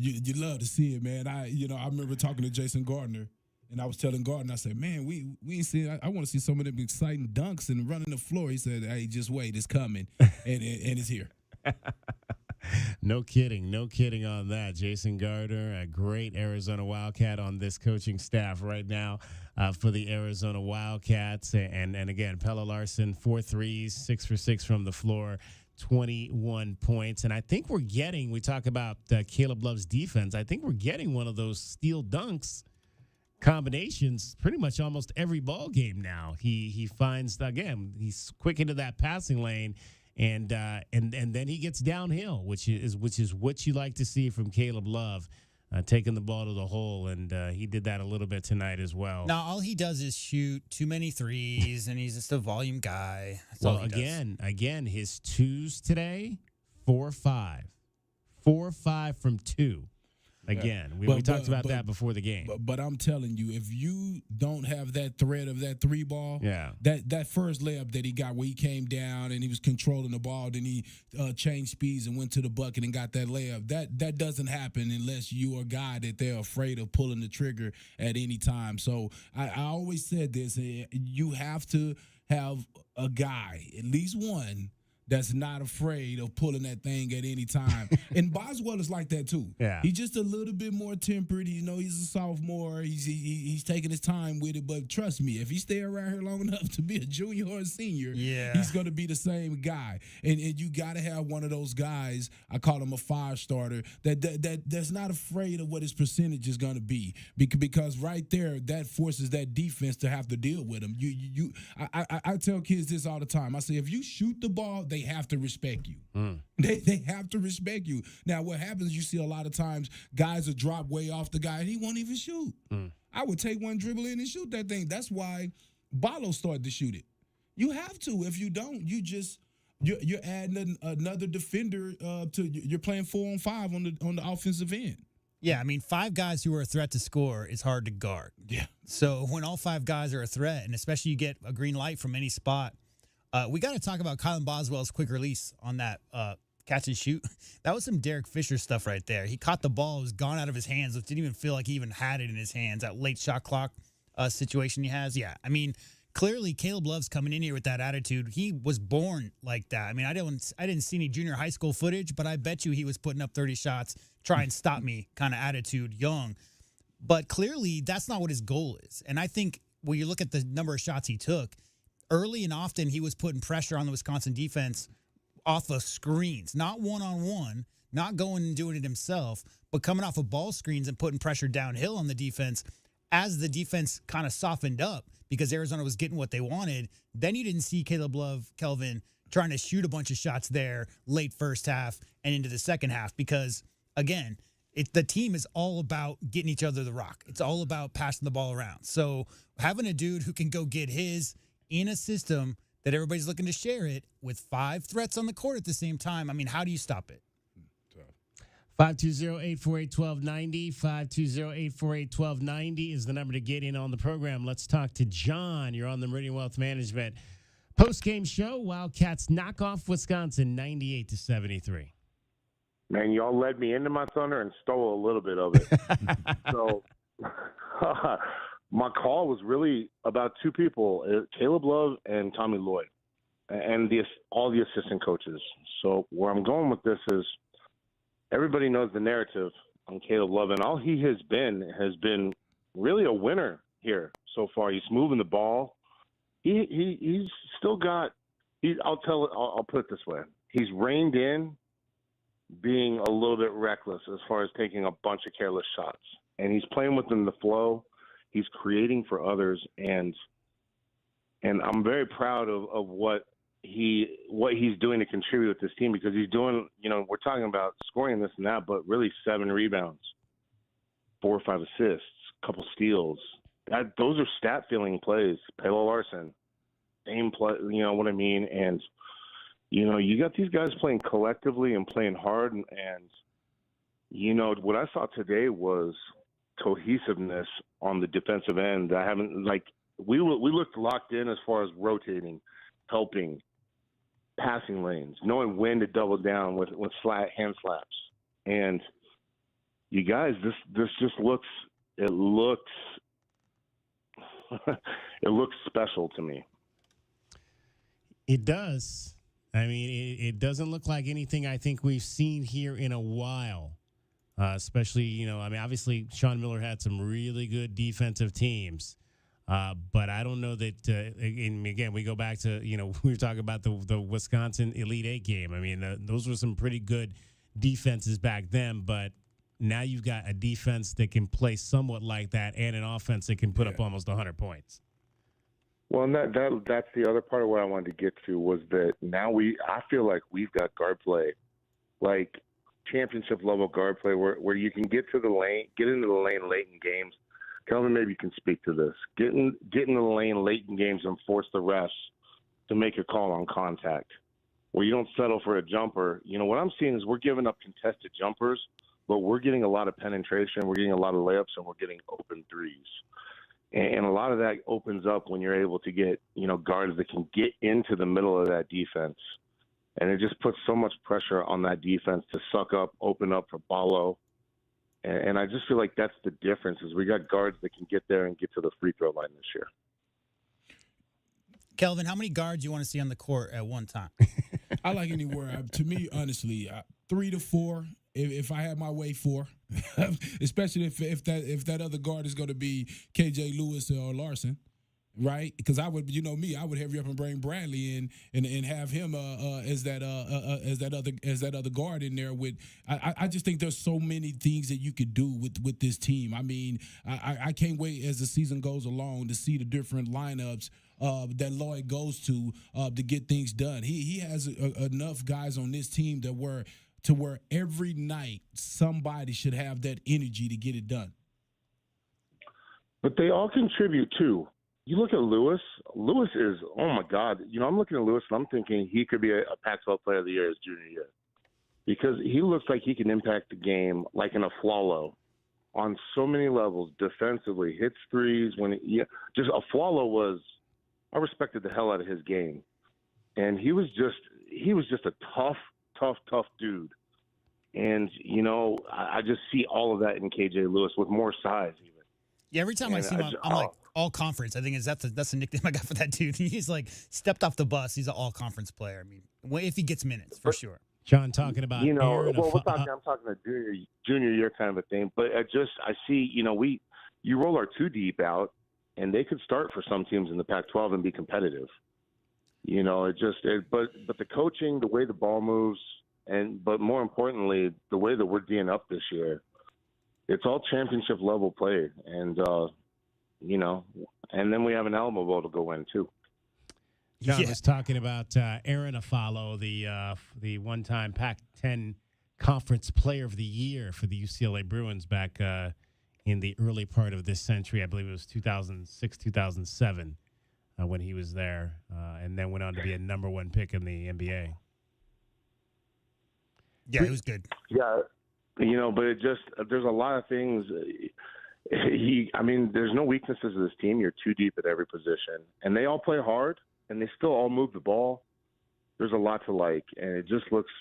You love to see it, man. I remember talking to Jason Gardner. And I was telling Gordon, I said, man, we ain't seen. I want to see some of them exciting dunks and running the floor. He said, hey, just wait, it's coming, and it's here. No kidding on that. Jason Gardner, a great Arizona Wildcat on this coaching staff right now for the Arizona Wildcats. And again, Pella Larson, 4 threes, 6 for 6 from the floor, 21 points. And I think we talk about Caleb Love's defense. I think we're getting one of those steal dunks combinations pretty much almost every ball game now. He finds, again, he's quick into that passing lane, and then he gets downhill, which is what you like to see from Caleb Love, taking the ball to the hole, and he did that a little bit tonight as well. Now all he does is shoot too many threes, and he's just a volume guy. That's well, all he does. again, his twos today, 4-5 from 2. Again, we talked about that before the game. But I'm telling you, if you don't have that threat of that three ball, that first layup that he got where he came down and he was controlling the ball, then he changed speeds and went to the bucket and got that layup. That doesn't happen unless you are a guy that they're afraid of pulling the trigger at any time. So I always said this, you have to have a guy, at least one, that's not afraid of pulling that thing at any time. And Boswell is like that too. Yeah. He's just a little bit more tempered. You know, he's a sophomore. He's taking his time with it. But trust me, if he stay around here long enough to be a junior or a senior, he's going to be the same guy. And you got to have one of those guys, I call him a fire starter, that's not afraid of what his percentage is going to be. Because right there, that forces that defense to have to deal with him. I tell kids this all the time. I say, if you shoot the ball, they have to respect you. They have to respect you. Now, what happens, you see a lot of times guys will drop way off the guy and he won't even shoot. I would take one dribble in and shoot that thing. That's why Ballo started to shoot it. You have to. If you don't, you're adding another defender you're playing 4-on-5 on the offensive end. Yeah, I mean, 5 guys who are a threat to score is hard to guard. Yeah. So when all 5 guys are a threat, and especially you get a green light from any spot, we got to talk about Kylan Boswell's quick release on that catch and shoot. That was some Derek Fisher stuff right there. He caught the ball, it was gone out of his hands. It didn't even feel like he even had it in his hands. That late shot clock situation he has. Yeah, I mean, clearly Caleb Love's coming in here with that attitude. He was born like that. I mean, I didn't see any junior high school footage, but I bet you he was putting up 30 shots, try and stop me kind of attitude young. But clearly that's not what his goal is. And I think when you look at the number of shots he took, early and often he was putting pressure on the Wisconsin defense off of screens, not one-on-one, not going and doing it himself, but coming off of ball screens and putting pressure downhill on the defense. As the defense kind of softened up because Arizona was getting what they wanted, then you didn't see Caleb Love, Kelvin, trying to shoot a bunch of shots there late first half and into the second half because, again, the team is all about getting each other the rock. It's all about passing the ball around. So having a dude who can go get his in a system that everybody's looking to share it with 5 threats on the court at the same time, I mean, how do you stop it? 520-848-1290. 520-848-1290 is the number to get in on the program. Let's talk to John. You're on the Meridian Wealth Management postgame show. Wildcats knock off Wisconsin 98-73. Man, y'all led me into my thunder and stole a little bit of it. So my call was really about 2 people, Caleb Love and Tommy Lloyd, and all the assistant coaches. So where I'm going with this is everybody knows the narrative on Caleb Love, and all he has been really a winner here so far. He's moving the ball. He's still got. I'll put it this way: he's reined in being a little bit reckless as far as taking a bunch of careless shots, and he's playing within the flow. He's creating for others, and I'm very proud of what he's doing to contribute with this team because he's doing, we're talking about scoring this and that, but really 7 rebounds, 4 or 5 assists, a couple steals. Those are stat-filling plays. Pelo Larson, same play, you know what I mean? And, you got these guys playing collectively and playing hard. And what I saw today was cohesiveness on the defensive end. I haven't, we looked locked in as far as rotating, helping, passing lanes, knowing when to double down with hand slaps. And you guys, this just looks it looks special to me. It does. I mean, it doesn't look like anything I think we've seen here in a while. Especially, obviously Sean Miller had some really good defensive teams. But I don't know that, and again, we go back to, we were talking about the Wisconsin Elite 8 game. I mean, those were some pretty good defenses back then, but now you've got a defense that can play somewhat like that and an offense that can put up almost 100 points. Well, and that's the other part of what I wanted to get to was that now I feel like we've got guard play, like championship level guard play where you can get into the lane late in games. Kelvin, maybe you can speak to this. Get in the lane late in games and force the refs to make a call on contact, where you don't settle for a jumper. What I'm seeing is we're giving up contested jumpers, but we're getting a lot of penetration, we're getting a lot of layups, and we're getting open threes. And a lot of that opens up when you're able to get, guards that can get into the middle of that defense. And it just puts so much pressure on that defense to suck up, open up for Ballo. And I just feel like that's the difference is we got guards that can get there and get to the free throw line this year. Kelvin, how many guards do you want to see on the court at one time? I like anywhere. To me, honestly, 3 to 4. If I had my way, 4, especially if that other guard is going to be KJ Lewis or Larson, right? Because I would, I would heavy up and bring Bradley in and have him as that other guard in there. With I just think there's so many things that you could do with this team. I mean, I can't wait as the season goes along to see the different lineups that Lloyd goes to get things done. He has enough guys on this team where every night somebody should have that energy to get it done. But they all contribute too. You look at Lewis. Lewis is, oh my God. I'm looking at Lewis and I'm thinking he could be a Pac-12 Player of the Year his junior year because he looks like he can impact the game like in a Flalo. on so many levels, defensively, hits threes. Just Aflalo was, I respected the hell out of his game, and he was just a tough dude. And I just see all of that in KJ Lewis with more size even. Yeah, every time I see him, I'm like all conference. I think that's the nickname I got for that dude. He's like stepped off the bus. He's an all conference player. I mean, if he gets minutes for sure. John talking about I'm talking a junior year kind of a thing. But I see you roll our 2 deep out, and they could start for some teams in the Pac-12 and be competitive. But the coaching, the way the ball moves, but more importantly, the way that we're D'ing up this year, it's all championship level play, and and then we have an Alamo Bowl to go in too. John was talking about Aaron Aflalo, the one-time Pac-10 Conference Player of the Year for the UCLA Bruins back in the early part of this century. I believe it was 2006, 2007 when he was there, and then went on to be a number 1 pick in the NBA. Yeah, it was good. Yeah, but there's a lot of things. There's no weaknesses of this team. You're 2 deep at every position, and they all play hard, and they still all move the ball. There's a lot to like, and it just looks.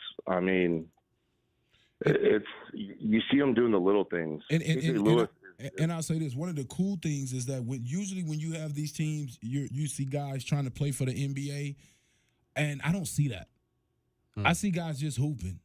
It's you see them doing the little things. And I'll say this: one of the cool things is that usually when you have these teams, you see guys trying to play for the NBA, and I don't see that. I see guys just hooping.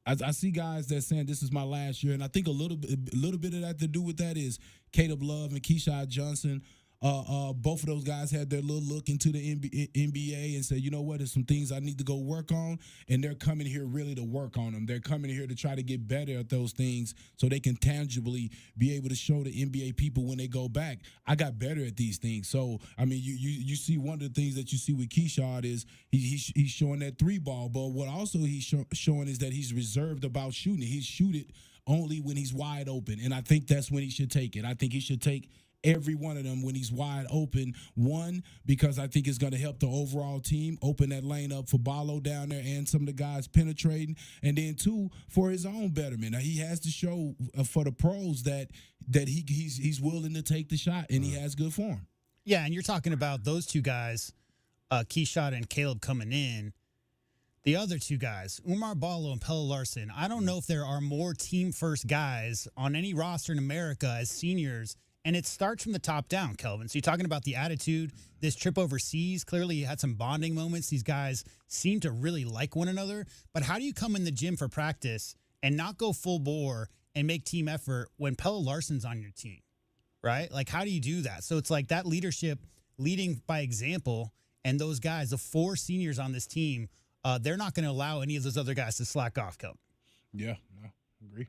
I see guys that saying this is my last year, and I think a little bit of that to do with that is Caleb Love and Keyshawn Johnson. Both of those guys had their little look into the NBA and said, you know what, there's some things I need to go work on, and they're coming here really to work on them. They're coming here to try to get better at those things so they can tangibly be able to show the NBA people when they go back, I got better at these things. So, you see one of the things that you see with Keyshawn is he's showing that 3-ball, but what also he's showing is that he's reserved about shooting it. He shoot it only when he's wide open, and I think that's when he should take it. I think he should take every one of them when he's wide open. One, because I think it's going to help the overall team open that lane up for Ballo down there and some of the guys penetrating. And then 2, for his own betterment. Now, he has to show for the pros that he's willing to take the shot, and he has good form. Yeah, and you're talking about those 2 guys, Keyshawn and Caleb coming in. The other 2 guys, Umar Ballo and Pelle Larsson, I don't know if there are more team-first guys on any roster in America as seniors. And it starts from the top down, Kelvin. So you're talking about the attitude, this trip overseas. Clearly, you had some bonding moments. These guys seem to really like one another. But how do you come in the gym for practice and not go full bore and make team effort when Pelle Larsson's on your team, right? Like, how do you do that? So it's like that leadership, leading by example, and those guys, the 4 seniors on this team, they're not going to allow any of those other guys to slack off, Kelvin. Yeah, I agree.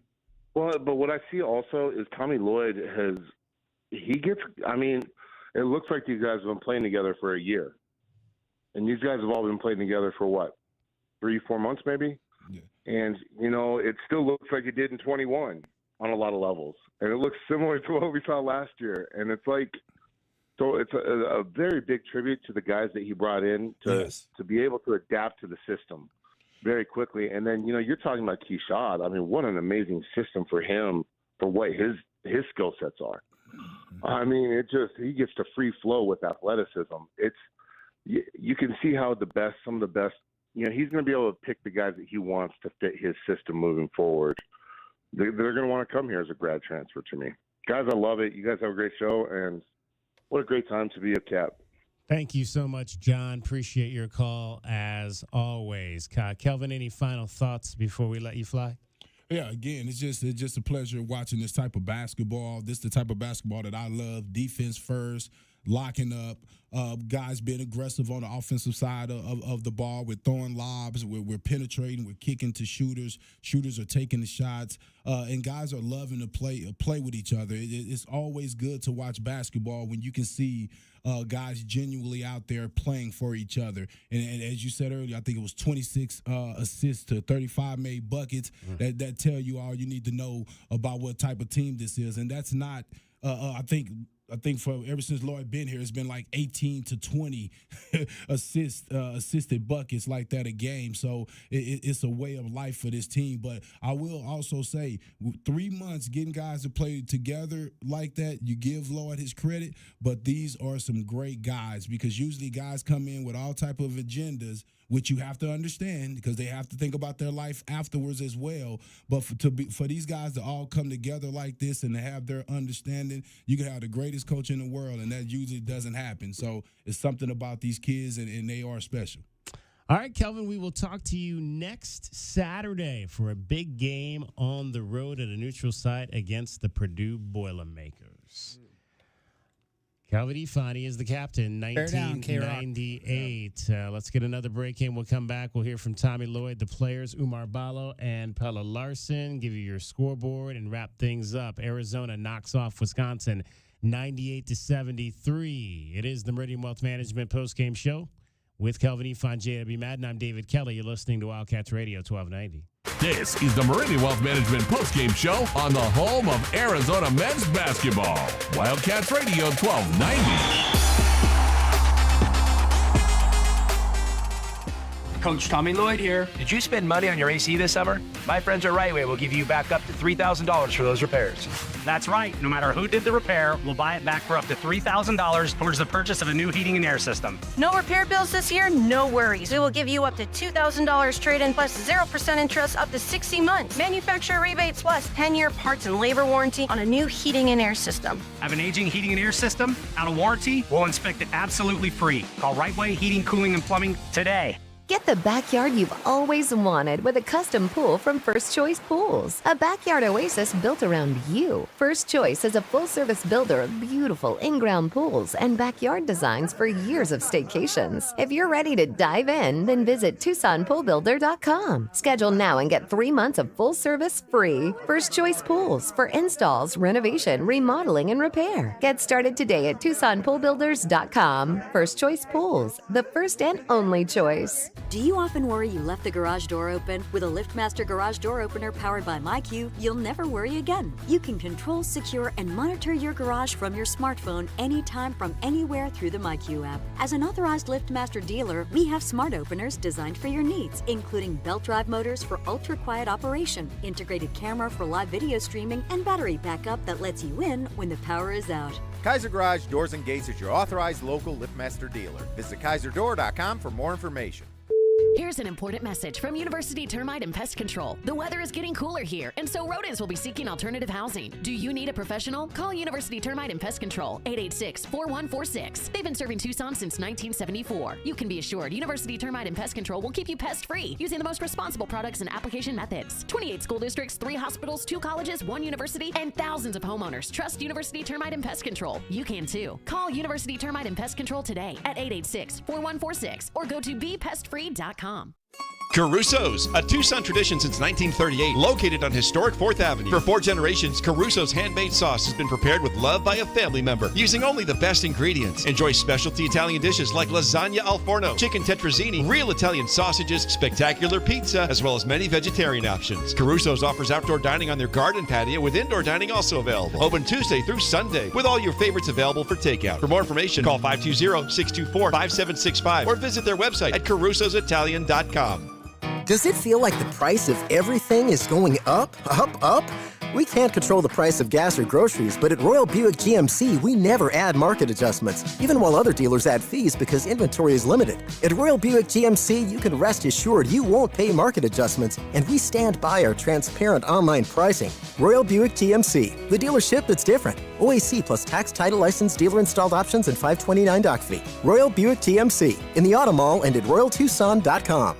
Well, but what I see also is Tommy Lloyd it looks like these guys have been playing together for a year. And these guys have all been playing together for what? 3-4 months maybe? Yeah. And, it still looks like it did in 21 on a lot of levels. And it looks similar to what we saw last year. And it's like, so it's a very big tribute to the guys that he brought in to be able to adapt to the system very quickly. And then, you're talking about Keyshawn. What an amazing system for him, for what his skill sets are. He gets to free flow with athleticism. You can see how some of the best, he's going to be able to pick the guys that he wants to fit his system moving forward. They're going to want to come here as a grad transfer to me. Guys, I love it. You guys have a great show, and what a great time to be a Cap. Thank you so much, John. Appreciate your call as always. Kelvin, any final thoughts before we let you fly? Yeah, again, it's just a pleasure watching this type of basketball. This is the type of basketball that I love. Defense first, locking up, guys being aggressive on the offensive side of the ball. We're throwing lobs, we're penetrating, we're kicking to shooters. Shooters are taking the shots, and guys are loving to play with each other. It's always good to watch basketball when you can see guys genuinely out there playing for each other. And as you said earlier, I think it was 26 assists to 35 made buckets. That tell you all you need to know about what type of team this is. And that's not, I think, I think for ever since Lloyd been here, it's been like 18 to 20 assisted buckets like that a game. So it's a way of life for this team. But I will also say 3 months getting guys to play together like that, you give Lloyd his credit. But these are some great guys, because usually guys come in with all type of agendas, which you have to understand because they have to think about their life afterwards as well. But for these guys to all come together like this and to have their understanding, you can have the greatest coach in the world, and that usually doesn't happen. So it's something about these kids, and they are special. All right, Kelvin, we will talk to you next Saturday for a big game on the road at a neutral site against the Purdue Boilermakers. Kelvin Ifani is the captain, 1998. Let's get another break in. We'll come back. We'll hear from Tommy Lloyd, the players, Umar Ballo, and Pella Larson. Give you your scoreboard and wrap things up. Arizona knocks off Wisconsin 98-73. It is the Meridian Wealth Management postgame show with Kelvin Ifan, JW Madden. I'm David Kelly. You're listening to Wildcats Radio 1290. This is the Meridian Wealth Management postgame show on the home of Arizona men's basketball. Wildcats Radio 1290. Coach Tommy Lloyd here. Did you spend money on your AC this summer? My friends at Rightway will give you back up to $3,000 for those repairs. That's right. No matter who did the repair, we'll buy it back for up to $3,000 towards the purchase of a new heating and air system. No repair bills this year? No worries. We will give you up to $2,000 trade-in plus 0% interest up to 60 months. Manufacturer rebates plus 10-year parts and labor warranty on a new heating and air system. Have an aging heating and air system? Out of warranty? We'll inspect it absolutely free. Call Rightway Heating, Cooling, and Plumbing today. Get the backyard you've always wanted with a custom pool from First Choice Pools. A backyard oasis built around you. First Choice is a full-service builder of beautiful in-ground pools and backyard designs for years of staycations. If you're ready to dive in, then visit TucsonPoolBuilder.com. Schedule now and get 3 months of full service free. First Choice Pools for installs, renovation, remodeling, and repair. Get started today at TucsonPoolBuilders.com. First Choice Pools, the first and only choice. Do you often worry you left the garage door open? With a LiftMaster garage door opener powered by MyQ, you'll never worry again. You can control, secure, and monitor your garage from your smartphone anytime from anywhere through the MyQ app. As an authorized LiftMaster dealer, we have smart openers designed for your needs, including belt drive motors for ultra-quiet operation, integrated camera for live video streaming, and battery backup that lets you in when the power is out. Kaiser Garage Doors and Gates is your authorized local LiftMaster dealer. Visit KaiserDoor.com for more information. Here's an important message from University Termite and Pest Control. The weather is getting cooler here, and so rodents will be seeking alternative housing. Do you need a professional? Call University Termite and Pest Control, 886-4146. They've been serving Tucson since 1974. You can be assured University Termite and Pest Control will keep you pest-free using the most responsible products and application methods. 28 school districts, 3 hospitals, 2 colleges, 1 university, and thousands of homeowners trust University Termite and Pest Control. You can too. Call University Termite and Pest Control today at 886-4146 or go to bepestfree.com. Caruso's, a Tucson tradition since 1938, located on historic 4th Avenue. For 4 generations, Caruso's handmade sauce has been prepared with love by a family member, using only the best ingredients. Enjoy specialty Italian dishes like lasagna al forno, chicken tetrazzini, real Italian sausages, spectacular pizza, as well as many vegetarian options. Caruso's offers outdoor dining on their garden patio with indoor dining also available. Open Tuesday through Sunday, with all your favorites available for takeout. For more information, call 520-624-5765 or visit their website at carusositalian.com. Does it feel like the price of everything is going up, up, up? We can't control the price of gas or groceries, but at Royal Buick GMC, we never add market adjustments, even while other dealers add fees because inventory is limited. At Royal Buick GMC, you can rest assured you won't pay market adjustments, and we stand by our transparent online pricing. Royal Buick GMC, the dealership that's different. OAC plus tax, title, license, dealer installed options, and $529 doc fee. Royal Buick GMC, in the Auto Mall and at RoyalTucson.com.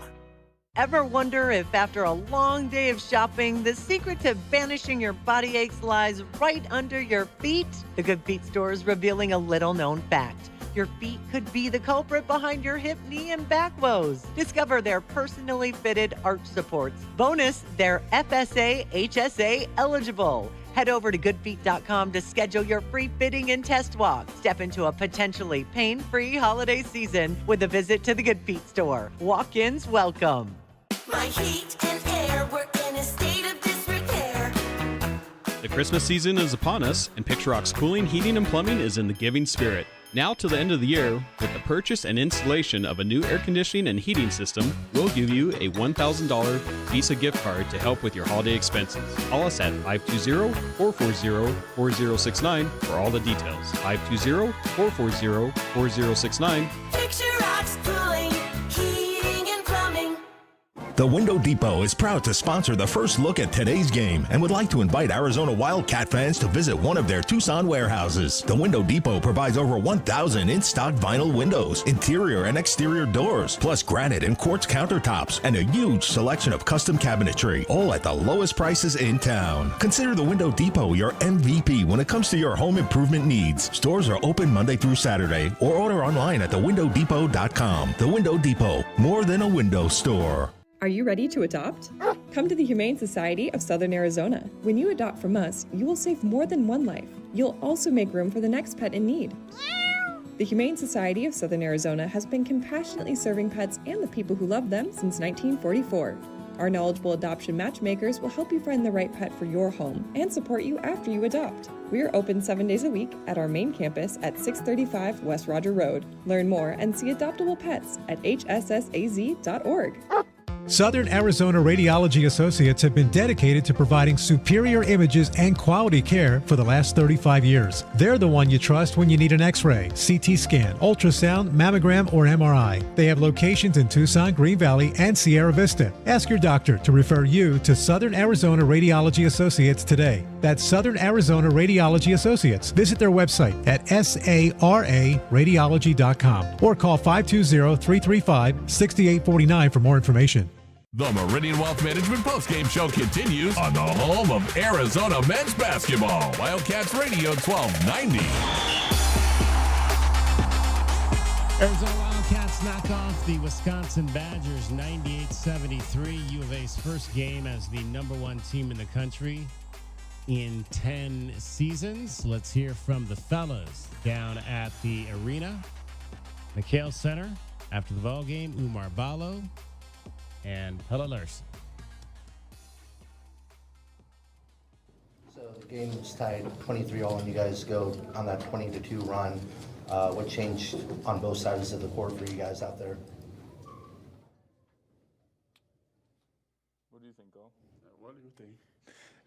Ever wonder if after a long day of shopping, the secret to banishing your body aches lies right under your feet? The Good Feet store is revealing a little known fact. Your feet could be the culprit behind your hip, knee, and back woes. Discover their personally fitted arch supports. Bonus, they're FSA, HSA eligible. Head over to goodfeet.com to schedule your free fitting and test walk. Step into a potentially pain-free holiday season with a visit to the Good Feet store. Walk-ins welcome. My heat and air were in a state of disrepair. The Christmas season is upon us, and Picture Rock's Cooling, Heating, and Plumbing is in the giving spirit. Now till the end of the year, with the purchase and installation of a new air conditioning and heating system, we'll give you a $1,000 Visa gift card to help with your holiday expenses. Call us at 520-440-4069 for all the details. 520-440-4069. Picture Rocks Cooling, Heating, and Plumbing. The Window Depot is proud to sponsor the first look at today's game and would like to invite Arizona Wildcat fans to visit one of their Tucson warehouses. The Window Depot provides over 1,000 in-stock vinyl windows, interior and exterior doors, plus granite and quartz countertops, and a huge selection of custom cabinetry, all at the lowest prices in town. Consider the Window Depot your MVP when it comes to your home improvement needs. Stores are open Monday through Saturday, or order online at thewindowdepot.com. The Window Depot, more than a window store. Are you ready to adopt? Come to the Humane Society of Southern Arizona. When you adopt from us, you will save more than one life. You'll also make room for the next pet in need. The Humane Society of Southern Arizona has been compassionately serving pets and the people who love them since 1944. Our knowledgeable adoption matchmakers will help you find the right pet for your home and support you after you adopt. We are open 7 days a week at our main campus at 635 West Roger Road. Learn more and see adoptable pets at hssaz.org. Southern Arizona Radiology Associates have been dedicated to providing superior images and quality care for the last 35 years. They're the one you trust when you need an X-ray, CT scan, ultrasound, mammogram, or MRI. They have locations in Tucson, Green Valley, and Sierra Vista. Ask your doctor to refer you to Southern Arizona Radiology Associates today. That's Southern Arizona Radiology Associates. Visit their website at sararadiology.com or call 520-335-6849 for more information. The Meridian Wealth Management Postgame Show continues on the home of Arizona men's basketball. Wildcats Radio 1290. Arizona Wildcats knock off the Wisconsin Badgers 98-73. U of A's first game as the #1 team in the country in 10 seasons. Let's hear from the fellas down at the arena. McHale Center after the ball game, Umar Balo and Pella Larson. So the game was tied 23-all, and you guys go on that 20-2 run. What changed on both sides of the court for you guys out there? What do you think, Cole? What do you think?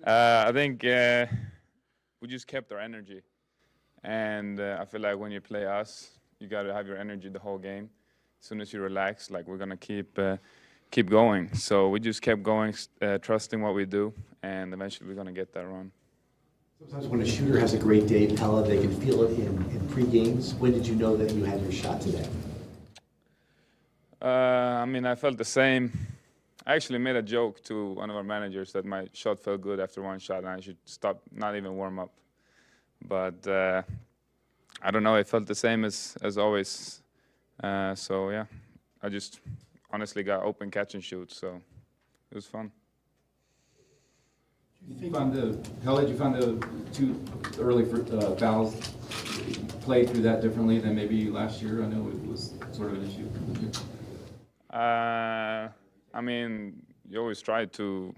I think we just kept our energy, and I feel like when you play us, you got to have your energy the whole game. As soon as you relax, like we're gonna keep going. So we just kept going, trusting what we do, and eventually we're going to get that run. Sometimes when a shooter has a great day, Pella, they can feel it in pre-games. When did you know that you had your shot today? I mean, I felt the same. I actually made a joke to one of our managers that my shot felt good after one shot, and I should stop, not even warm up. But I don't know, it felt the same as always. So, yeah, I just honestly got open catch and shoot, so it was fun. Do you think did you find the two early fouls play through that differently than maybe last year? I know it was sort of an issue. I mean, you always try to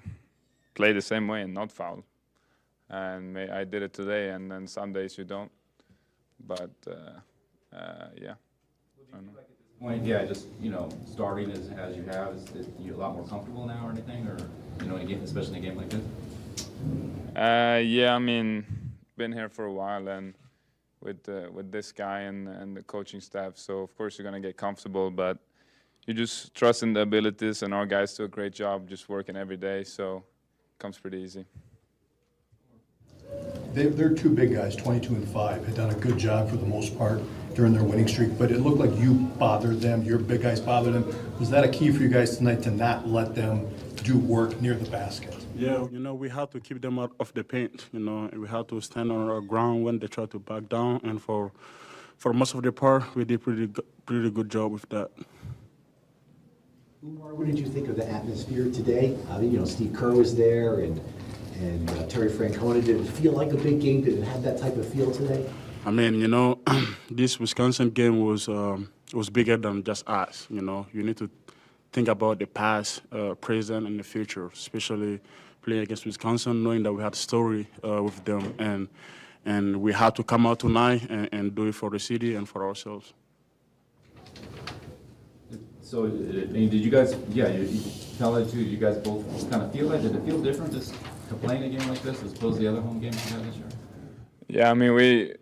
play the same way and not foul. And I did it today, and then some days you don't. But, yeah. I don't know. Point, yeah, just starting as you have, is it, you a lot more comfortable now or anything, or in a game, especially in a game like this? Yeah, I mean, been here for a while, and with this guy and the coaching staff, so of course you're gonna get comfortable, but you just trust in the abilities, and our guys do a great job just working every day, so it comes pretty easy. They're two big guys, 22 and 5, had done a good job for the most part during their winning streak, but it looked like you bothered them, your big guys bothered them. Was that a key for you guys tonight to not let them do work near the basket? Yeah, we have to keep them out of the paint, and we have to stand on our ground when they try to back down, and for most of the part, we did pretty good job with that. Umar, what did you think of the atmosphere today? Steve Kerr was there, and Terry Francona. Did it feel like a big game? Did it have that type of feel today? I mean, this Wisconsin game was bigger than just us. You need to think about the past, present, and the future, especially playing against Wisconsin, knowing that we had a story with them, and we had to come out tonight and do it for the city and for ourselves. So, did you guys, you tell it too, you guys both kind of feel that? Did it feel different just to play in a game like this as opposed to the other home games you had this year? Yeah, I mean, we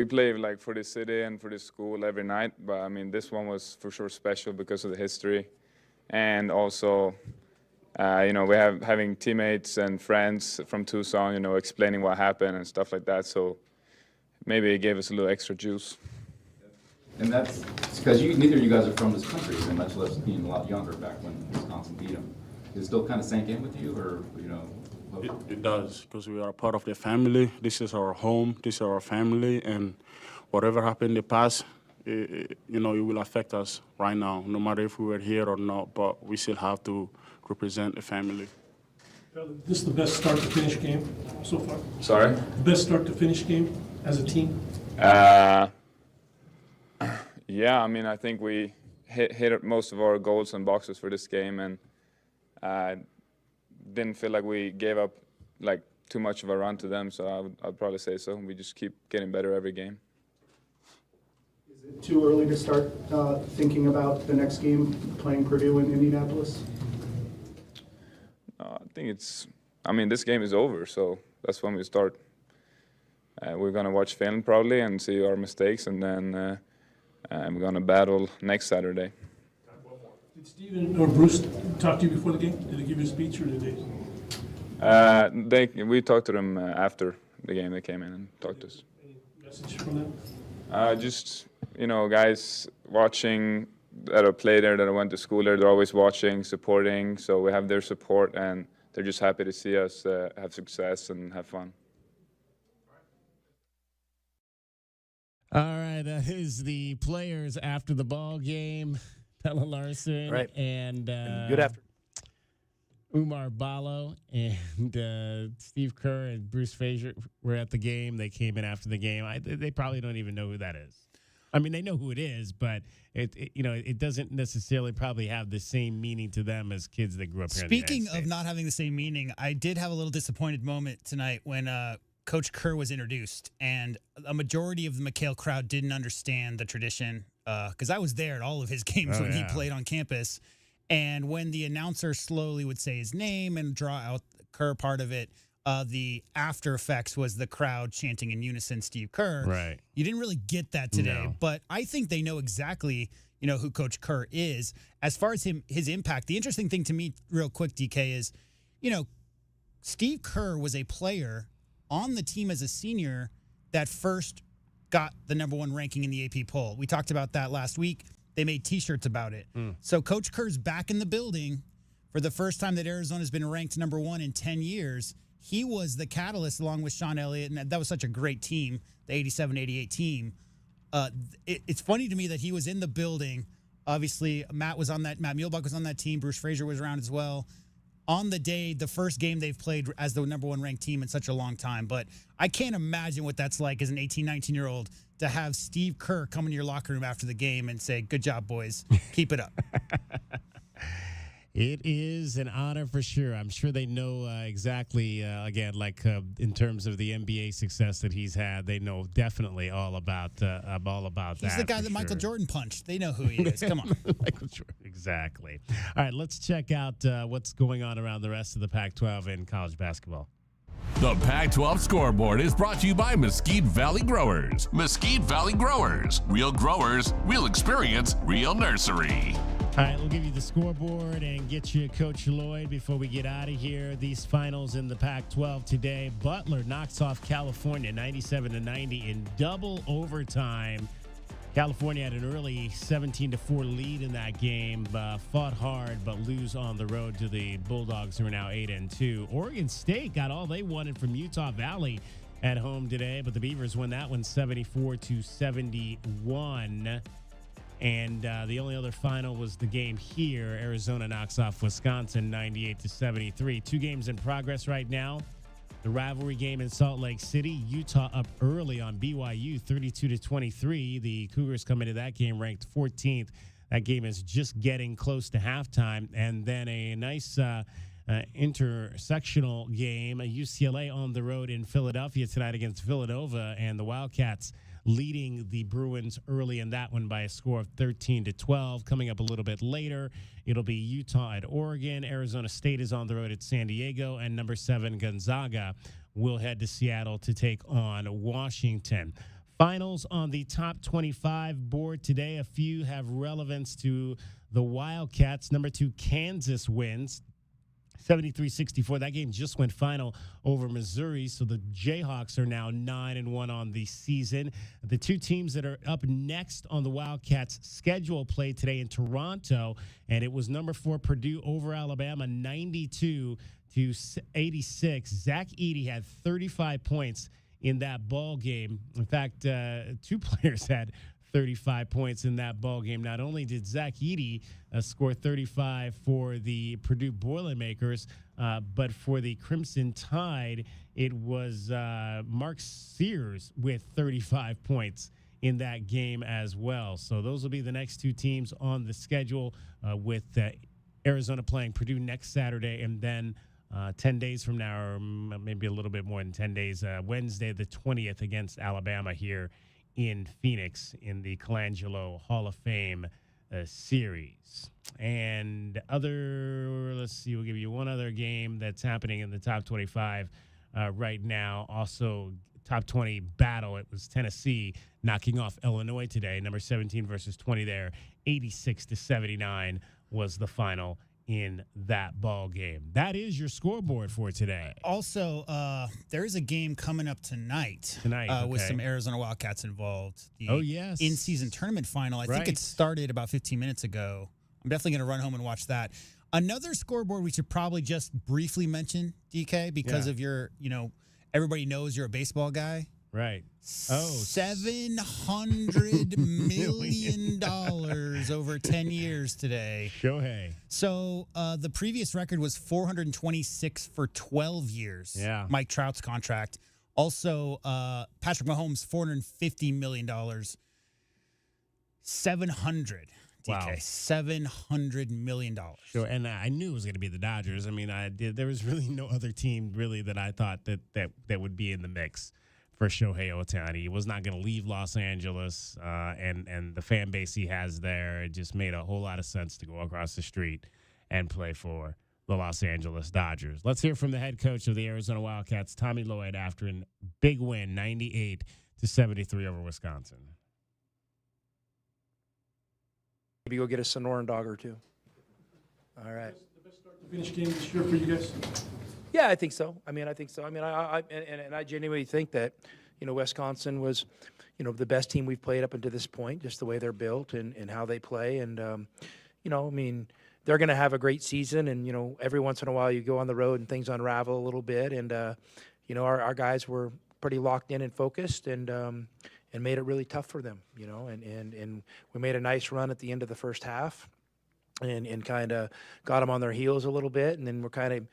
play like for the city and for the school every night, but I mean, this one was for sure special because of the history, and also, we having teammates and friends from Tucson, explaining what happened and stuff like that. So maybe it gave us a little extra juice. And that's because neither of you guys are from this country, and much less being a lot younger back when Wisconsin beat them. Does it still kind of sink in with you, or It does, because we are part of the family. This is our home. This is our family, and whatever happened in the past, it will affect us right now, no matter if we were here or not. But we still have to represent the family. This is the best start to finish game so far. Sorry? Best start to finish game as a team. Yeah, I mean, I think we hit most of our goals and boxes for this game, and didn't feel like we gave up like too much of a run to them. So I'd probably say so. We just keep getting better every game. Is it too early to start thinking about the next game, playing Purdue in Indianapolis? I think this game is over, so that's when we start. We're going to watch film probably and see our mistakes, and then we're going to battle next Saturday. Did Steven or Bruce talk to you before the game? Did they give you a speech, or did they? We talked to them after the game. They came in and talked to us. Any message from them? Just, guys watching that I play there, that I went to school there, they're always watching, supporting. So we have their support, and they're just happy to see us have success and have fun. All right, that is the players after the ball game. Pelle Larsson and good afternoon. Umar Ballo and Steve Kerr and Bruce Frazier were at the game. They came in after the game. They probably don't even know who that is. I mean, they know who it is, but it doesn't necessarily probably have the same meaning to them as kids that grew up here. Speaking of not having the same meaning, I did have a little disappointed moment tonight when Coach Kerr was introduced, and a majority of the McHale crowd didn't understand the tradition, because I was there at all of his games when he played on campus. And when the announcer slowly would say his name and draw out the Kerr part of it, the after effects was the crowd chanting in unison, Steve Kerr. Right. You didn't really get that today, No. but I think they know exactly, who Coach Kerr is. As far as his impact, the interesting thing to me, real quick, DK, is, Steve Kerr was a player on the team as a senior that first got the #1 ranking in the AP poll. We talked about that last week. They made T-shirts about it. So Coach Kerr's back in the building for the first time that Arizona's been ranked #1 in 10 years. He was the catalyst along with Sean Elliott, and that was such a great team, the 87-88 team. It's funny to me that he was in the building. Obviously, Matt Muehlbach was on that team. Bruce Frazier was around as well. On the day, the first game they've played as the #1 ranked team in such a long time. But I can't imagine what that's like as an 18, 19-year-old to have Steve Kerr come into your locker room after the game and say, "Good job, boys. Keep it up." It is an honor for sure. I'm sure they know exactly, in terms of the NBA success that he's had, they know definitely all about that. He's the guy that Michael Jordan punched. They know who he is. Come on. Michael Jordan. Exactly. All right, let's check out what's going on around the rest of the Pac-12 in college basketball. The Pac-12 scoreboard is brought to you by Mesquite Valley Growers. Mesquite Valley Growers. Real growers, real experience, real nursery. All right, we'll give you the scoreboard and get you Coach Lloyd before we get out of here. These finals in the Pac-12 today. Butler knocks off California 97-90 in double overtime. California had an early 17-4 lead in that game, fought hard but lose on the road to the Bulldogs, who are now 8-2. Oregon State got all they wanted from Utah Valley at home today, but the Beavers won that one 74-71. And the only other final was the game here. Arizona knocks off Wisconsin 98-73. 2 games in progress right now. The rivalry game in Salt Lake City. Utah up early on BYU 32-23. The Cougars come into that game ranked 14th. That game is just getting close to halftime. And then a nice intersectional game, UCLA on the road in Philadelphia tonight against Villanova, and the Wildcats leading the Bruins early in that one by a score of 13-12. Coming up a little bit later, it'll be Utah at Oregon. Arizona State is on the road at San Diego, and number 7 Gonzaga will head to Seattle to take on Washington. Finals on the top 25 board today. A few have relevance to the Wildcats. Number 2 Kansas wins 73-64. That game just went final over Missouri, so the Jayhawks are now 9-1 on the season. The two teams that are up next on the Wildcats' schedule play today in Toronto, and it was number 4 Purdue over Alabama, 92-86. Zach Edey had 35 points in that ball game. In fact, 2 players had 35 points in that ball game. Not only did Zach Edey score 35 for the Purdue Boilermakers, but for the Crimson Tide, it was Mark Sears with 35 points in that game as well. So those will be the next 2 teams on the schedule, with Arizona playing Purdue next Saturday, and then 10 days from now, or maybe a little bit more than 10 days, Wednesday the 20th against Alabama here in Phoenix in the Colangelo Hall of Fame series. And let's see, we'll give you one other game that's happening in the top 25 right now. Also, top 20 battle. It was Tennessee knocking off Illinois today. Number 17 versus 20 there. 86-79 was the final in that ball game. That is your scoreboard for today. Also, there is a game coming up tonight. With some Arizona Wildcats involved. The yes. in-season tournament final. I think it started about 15 minutes ago. I'm definitely going to run home and watch that. Another scoreboard we should probably just briefly mention, DK, because of your, everybody knows you're a baseball guy. Right. $700 million over 10 years today. Shohei. So the previous record was 426 for 12 years. Yeah. Mike Trout's contract. Also, Patrick Mahomes, $450 million. 700. DK, Wow. $700 million. Sure, and I knew it was going to be the Dodgers. I mean, there was really no other team really that I thought that would be in the mix for Shohei Ohtani. He was not going to leave Los Angeles, and the fan base he has there, it just made a whole lot of sense to go across the street and play for the Los Angeles Dodgers. Let's hear from the head coach of the Arizona Wildcats, Tommy Lloyd, after a big win, 98-73 over Wisconsin. Maybe go get a Sonoran dog or two. All right. The best start to finish game this year for you guys? Yeah, I think so. I genuinely think that, Wisconsin was, the best team we've played up until this point, just the way they're built and how they play. And, they're going to have a great season. And, every once in a while you go on the road and things unravel a little bit. And, our guys were pretty locked in and focused and made it really tough for them, and we made a nice run at the end of the first half and kind of got them on their heels a little bit. And then we're kind of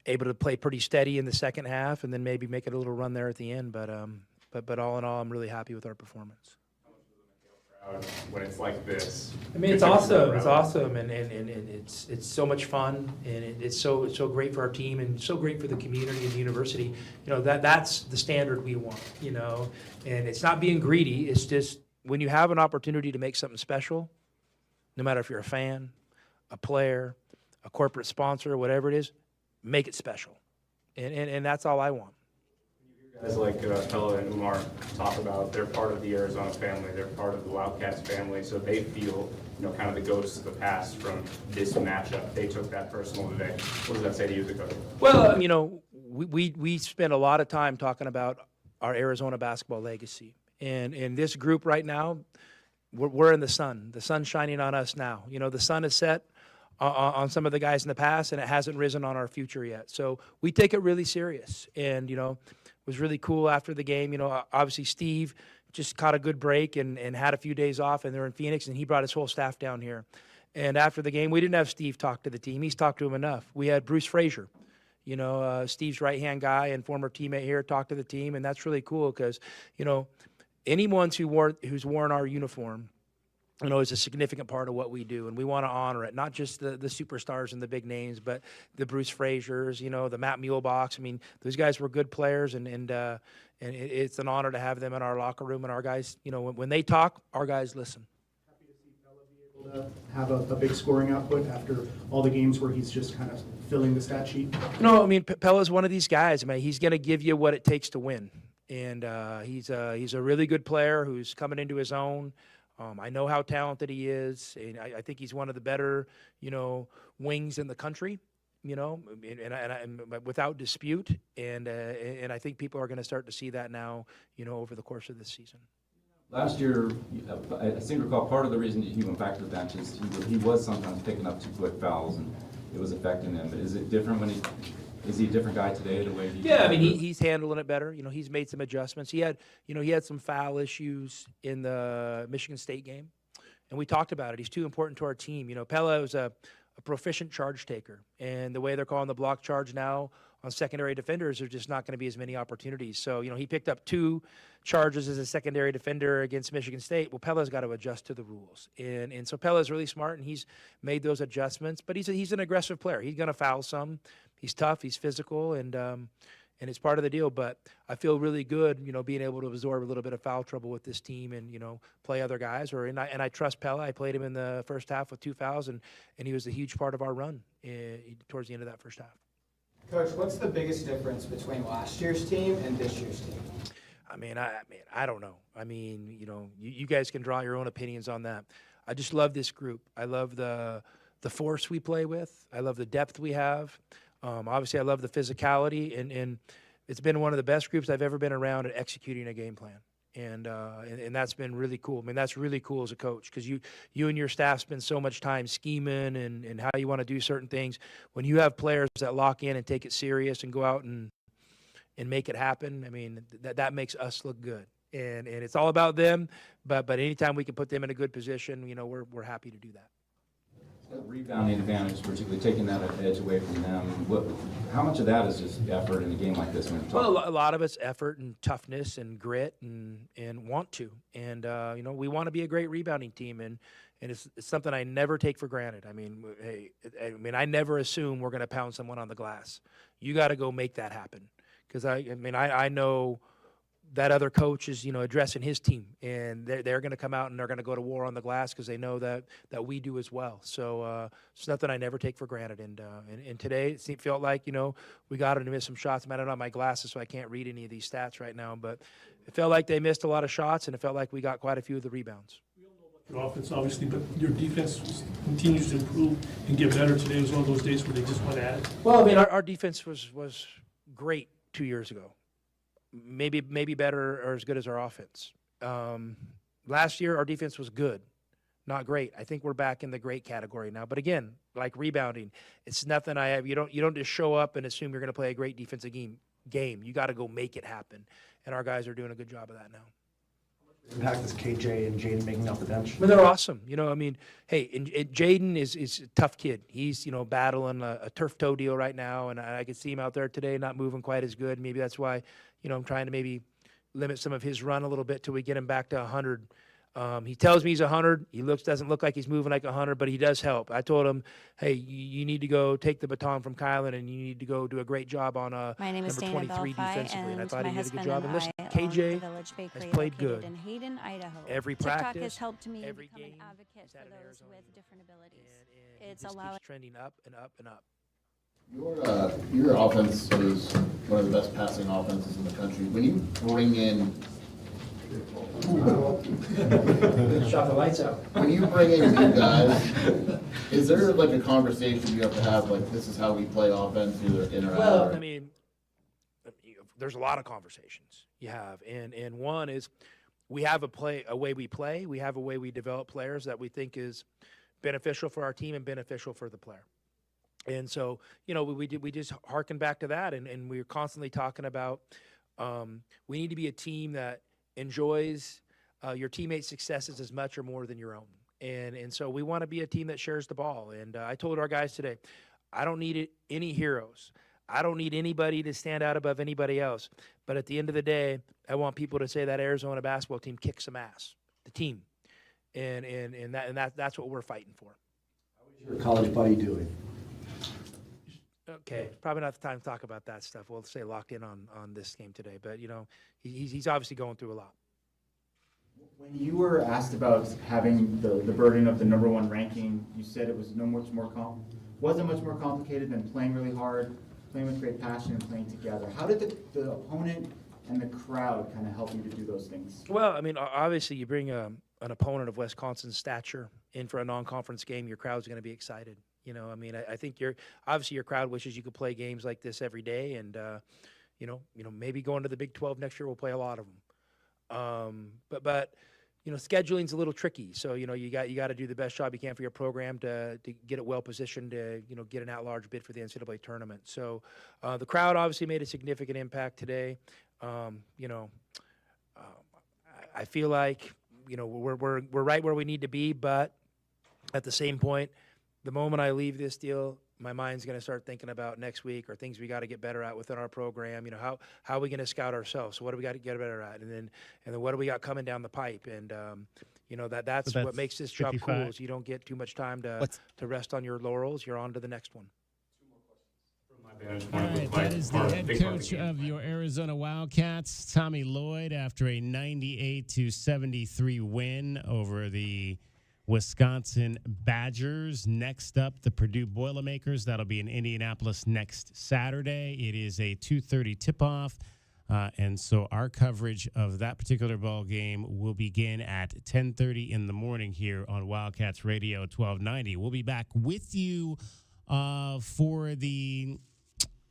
able to play pretty steady in the second half and then maybe make it a little run there at the end. But all in all, I'm really happy with our performance. When it's like this, I mean, it's awesome. It's awesome, and it's so much fun, and it's so great for our team, and so great for the community and the university. That's the standard we want. And it's not being greedy. It's just when you have an opportunity to make something special, no matter if you're a fan, a player, a corporate sponsor, whatever it is, make it special, and that's all I want. Guys like Pella and Umar talk about they're part of the Arizona family, they're part of the Wildcats family, so they feel, kind of the ghosts of the past from this matchup. They took that personal today. What does that say to you as a coach? Well, we spend a lot of time talking about our Arizona basketball legacy, and in this group right now, we're in the sun. The sun's shining on us now. The sun is set on some of the guys in the past, and it hasn't risen on our future yet. So we take it really serious, and was really cool after the game. Obviously Steve just caught a good break and had a few days off, and they're in Phoenix, and he brought his whole staff down here. And after the game, we didn't have Steve talk to the team. He's talked to him enough. We had Bruce Frazier, Steve's right-hand guy and former teammate here, talk to the team, and that's really cool because, anyone who's worn our uniform is a significant part of what we do, and we want to honor it. Not just the superstars and the big names, but the Bruce Fraziers, the Matt Muehlbachs. I mean, those guys were good players, and it's an honor to have them in our locker room. And our guys, when they talk, our guys listen. To have a big scoring output after all the games where he's just kind of filling the stat sheet? No, I mean, Pella's one of these guys. I mean, he's going to give you what it takes to win, and he's a really good player who's coming into his own. I know how talented he is, and I think he's one of the better, wings in the country, and without dispute. And I think people are going to start to see that now, over the course of this season. Last year, I seem to recall part of the reason he went back to the bench is he was sometimes picking up 2 quick fouls, and it was affecting him. But is it different is he a different guy today, the way he? Yeah, I mean, he's handling it better. He's made some adjustments. He had some foul issues in the Michigan State game, and we talked about it. He's too important to our team. Pella was a proficient charge taker, and the way they're calling the block charge now on secondary defenders, there's just not going to be as many opportunities. So, he picked up 2 charges as a secondary defender against Michigan State. Well, Pella's got to adjust to the rules. And so Pella's really smart, and he's made those adjustments. But he's an aggressive player. He's going to foul some. He's tough. He's physical, and it's part of the deal. But I feel really good, being able to absorb a little bit of foul trouble with this team and, play other guys. And I trust Pella. I played him in the first half with 2 fouls, and he was a huge part of our run towards the end of that first half. Coach, what's the biggest difference between last year's team and this year's team? I don't know. I mean, you guys can draw your own opinions on that. I just love this group. I love the force we play with. I love the depth we have. Obviously, I love the physicality, and it's been one of the best groups I've ever been around at executing a game plan. And that's been really cool. I mean, that's really cool as a coach because you and your staff spend so much time scheming and how you want to do certain things. When you have players that lock in and take it serious and go out and make it happen, I mean, that makes us look good. And it's all about them, but anytime we can put them in a good position, we're happy to do that. Rebounding advantage, particularly taking that edge away from them. How much of that is just effort in a game like this? Well, a lot of it's effort and toughness and grit and want to. And, we want to be a great rebounding team, and it's something I never take for granted. I mean, I never assume we're going to pound someone on the glass. You got to go make that happen because, I know that other coach is, addressing his team, and they're going to come out and they're going to go to war on the glass because they know that we do as well. So it's nothing I never take for granted. And today it felt like, we got them to miss some shots. I don't have my glasses, so I can't read any of these stats right now, but it felt like they missed a lot of shots, and it felt like we got quite a few of the rebounds. Your offense, obviously, but your defense continues to improve and get better. Today was one of those days where they just went at it. Well, our defense was great 2 years ago. Maybe better or as good as our offense. Last year, our defense was good, not great. I think we're back in the great category now. But again, like rebounding, it's nothing I have. You don't just show up and assume you're going to play a great defensive game. You got to go make it happen, and our guys are doing a good job of that now. Impact is KJ and Jaden making off the bench? Well, they're awesome. Hey, and Jaden is a tough kid. He's, battling a turf toe deal right now, and I could see him out there today not moving quite as good. Maybe that's why, I'm trying to maybe limit some of his run a little bit till we get him back to 100. He tells me he's 100. He doesn't look like he's moving like 100, but he does help. I told him, hey, you need to go take the baton from Kylan, and you need to go do a great job on My name is number Dana 23 Belfi, defensively. And I thought my he did a good husband job. and And listen, I own KJ the Village Bakery has played located good. in Hayden, Idaho. Every TikTok practice, has helped me every become game, an advocate for those Arizona. with different abilities. And It's he just allowing keeps trending up and up and up. Your offense is one of the best passing offenses in the country. When you bring in shot the lights out. When you bring in new guys, is there like a conversation you have to have, like this is how we play offense, either in or out? Well, there's a lot of conversations you have, and one is we have a way we play. We have a way we develop players that we think is beneficial for our team and beneficial for the player. And so, we just harken back to that, and we're constantly talking about we need to be a team that enjoys your teammates' successes as much or more than your own. And so we want to be a team that shares the ball. And I told our guys today, I don't need any heroes. I don't need anybody to stand out above anybody else. But at the end of the day, I want people to say that Arizona basketball team kicks some ass, the team. and that's what we're fighting for. Your college buddy doing? Okay, probably not the time to talk about that stuff. We'll stay locked in on this game today, but he's obviously going through a lot. When you were asked about having the burden of the #1 ranking, you said it was wasn't much more complicated than playing really hard, playing with great passion, and playing together. How did the opponent and the crowd kind of help you to do those things? Well, I mean, obviously you bring an opponent of Wisconsin's stature in for a non-conference game, your crowd's going to be excited. I mean, I think your crowd wishes you could play games like this every day, and maybe going to the Big 12 next year, we'll play a lot of them. But scheduling's a little tricky. So you got to do the best job you can for your program to get it well positioned to get an at-large bid for the NCAA tournament. So the crowd obviously made a significant impact today. I feel like we're right where we need to be, but at the same point, the moment I leave this deal, my mind's going to start thinking about next week or things we got to get better at within our program. How are we going to scout ourselves? So what do we got to get better at? And then what do we got coming down the pipe? And that's what makes this job cool. Is you don't get too much time to rest on your laurels. You're on to the next one. All right, that is the head coach of your Arizona Wildcats, Tommy Lloyd, after a 98-73 win over the Wisconsin Badgers. Next up, the Purdue Boilermakers. That'll be in Indianapolis next Saturday. It is a 2:30 tip-off, and so our coverage of that particular ball game will begin at 10:30 in the morning here on Wildcats Radio 1290. We'll be back with you for the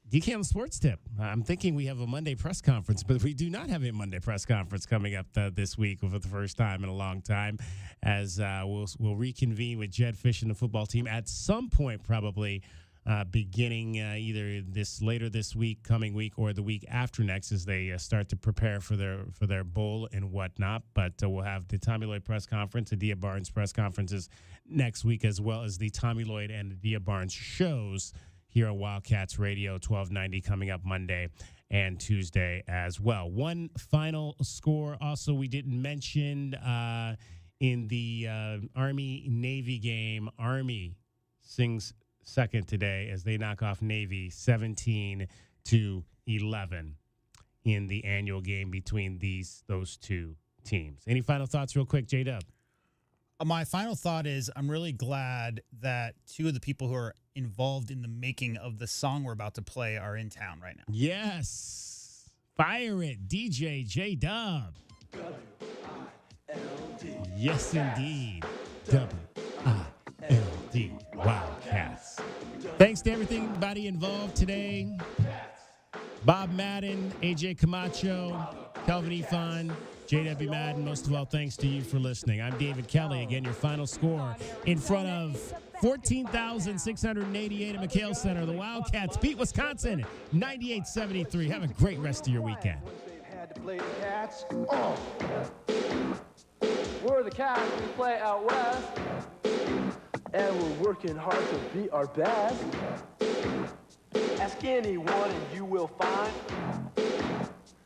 DKM Sports Tip. I'm thinking we have a Monday press conference, but we do not have a Monday press conference coming up this week for the first time in a long time, as we'll reconvene with Jed Fish and the football team at some point, probably beginning either later this week, coming week, or the week after next, as they start to prepare for their bowl and whatnot. But we'll have the Tommy Lloyd press conference, the Dia Barnes press conferences next week, as well as the Tommy Lloyd and the Dia Barnes shows here on Wildcats Radio 1290 coming up Monday and Tuesday as well. One final score also we didn't mention in the Army-Navy game. Army sings second today as they knock off Navy 17-11 in the annual game between those two teams. Any final thoughts real quick, J-Dub? My final thought is I'm really glad that two of the people who are involved in the making of the song we're about to play are in town right now. Yes. Fire it, DJ J-Dub. Yes, indeed. W-I-L-D. Wildcats. Thanks to everybody involved today. Bob Madden, AJ Camacho, Calvin Ifan, JW Madden. Most of all, thanks to you for listening. I'm David Kelly. Again, your final score in front of 14,688 at McHale Center. The Wildcats beat Wisconsin 98-73. Have a great rest of your weekend. We're the Cats. We play out west, and we're working hard to be our best. Ask anyone and you will find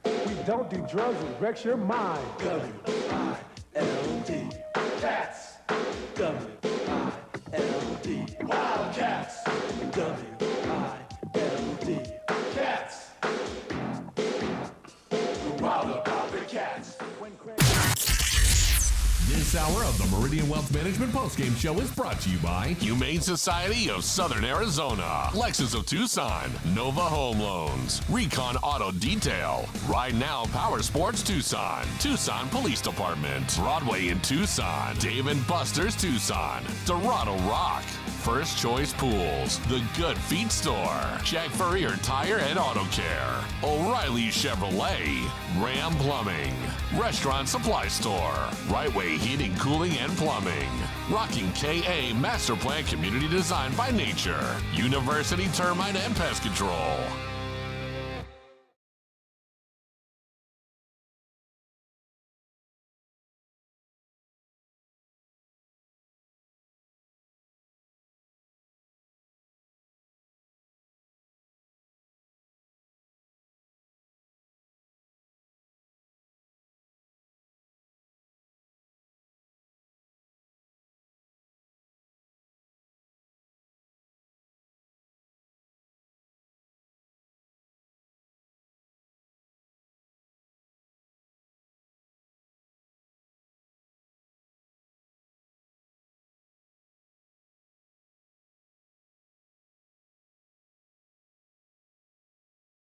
we don't do drugs and wrecks your mind. W-I-L-D. Cats. W-I-L-D. Wildcats. W-I-L-D. Cats. We're wild about the cats. This hour of the Meridian Wealth Management Postgame Show is brought to you by Humane Society of Southern Arizona, Lexus of Tucson, Nova Home Loans, Recon Auto Detail, Ride Now Power Sports Tucson, Tucson Police Department, Broadway in Tucson, Dave & Buster's Tucson, Dorado Rock, First Choice Pools, The Good Feet Store, Jack Furrier Tire and Auto Care, O'Reilly Chevrolet, Ram Plumbing, Restaurant Supply Store, Right Way Heating, Cooling, and Plumbing, Rocking KA Master Plan Community Design by Nature, University Termite and Pest Control,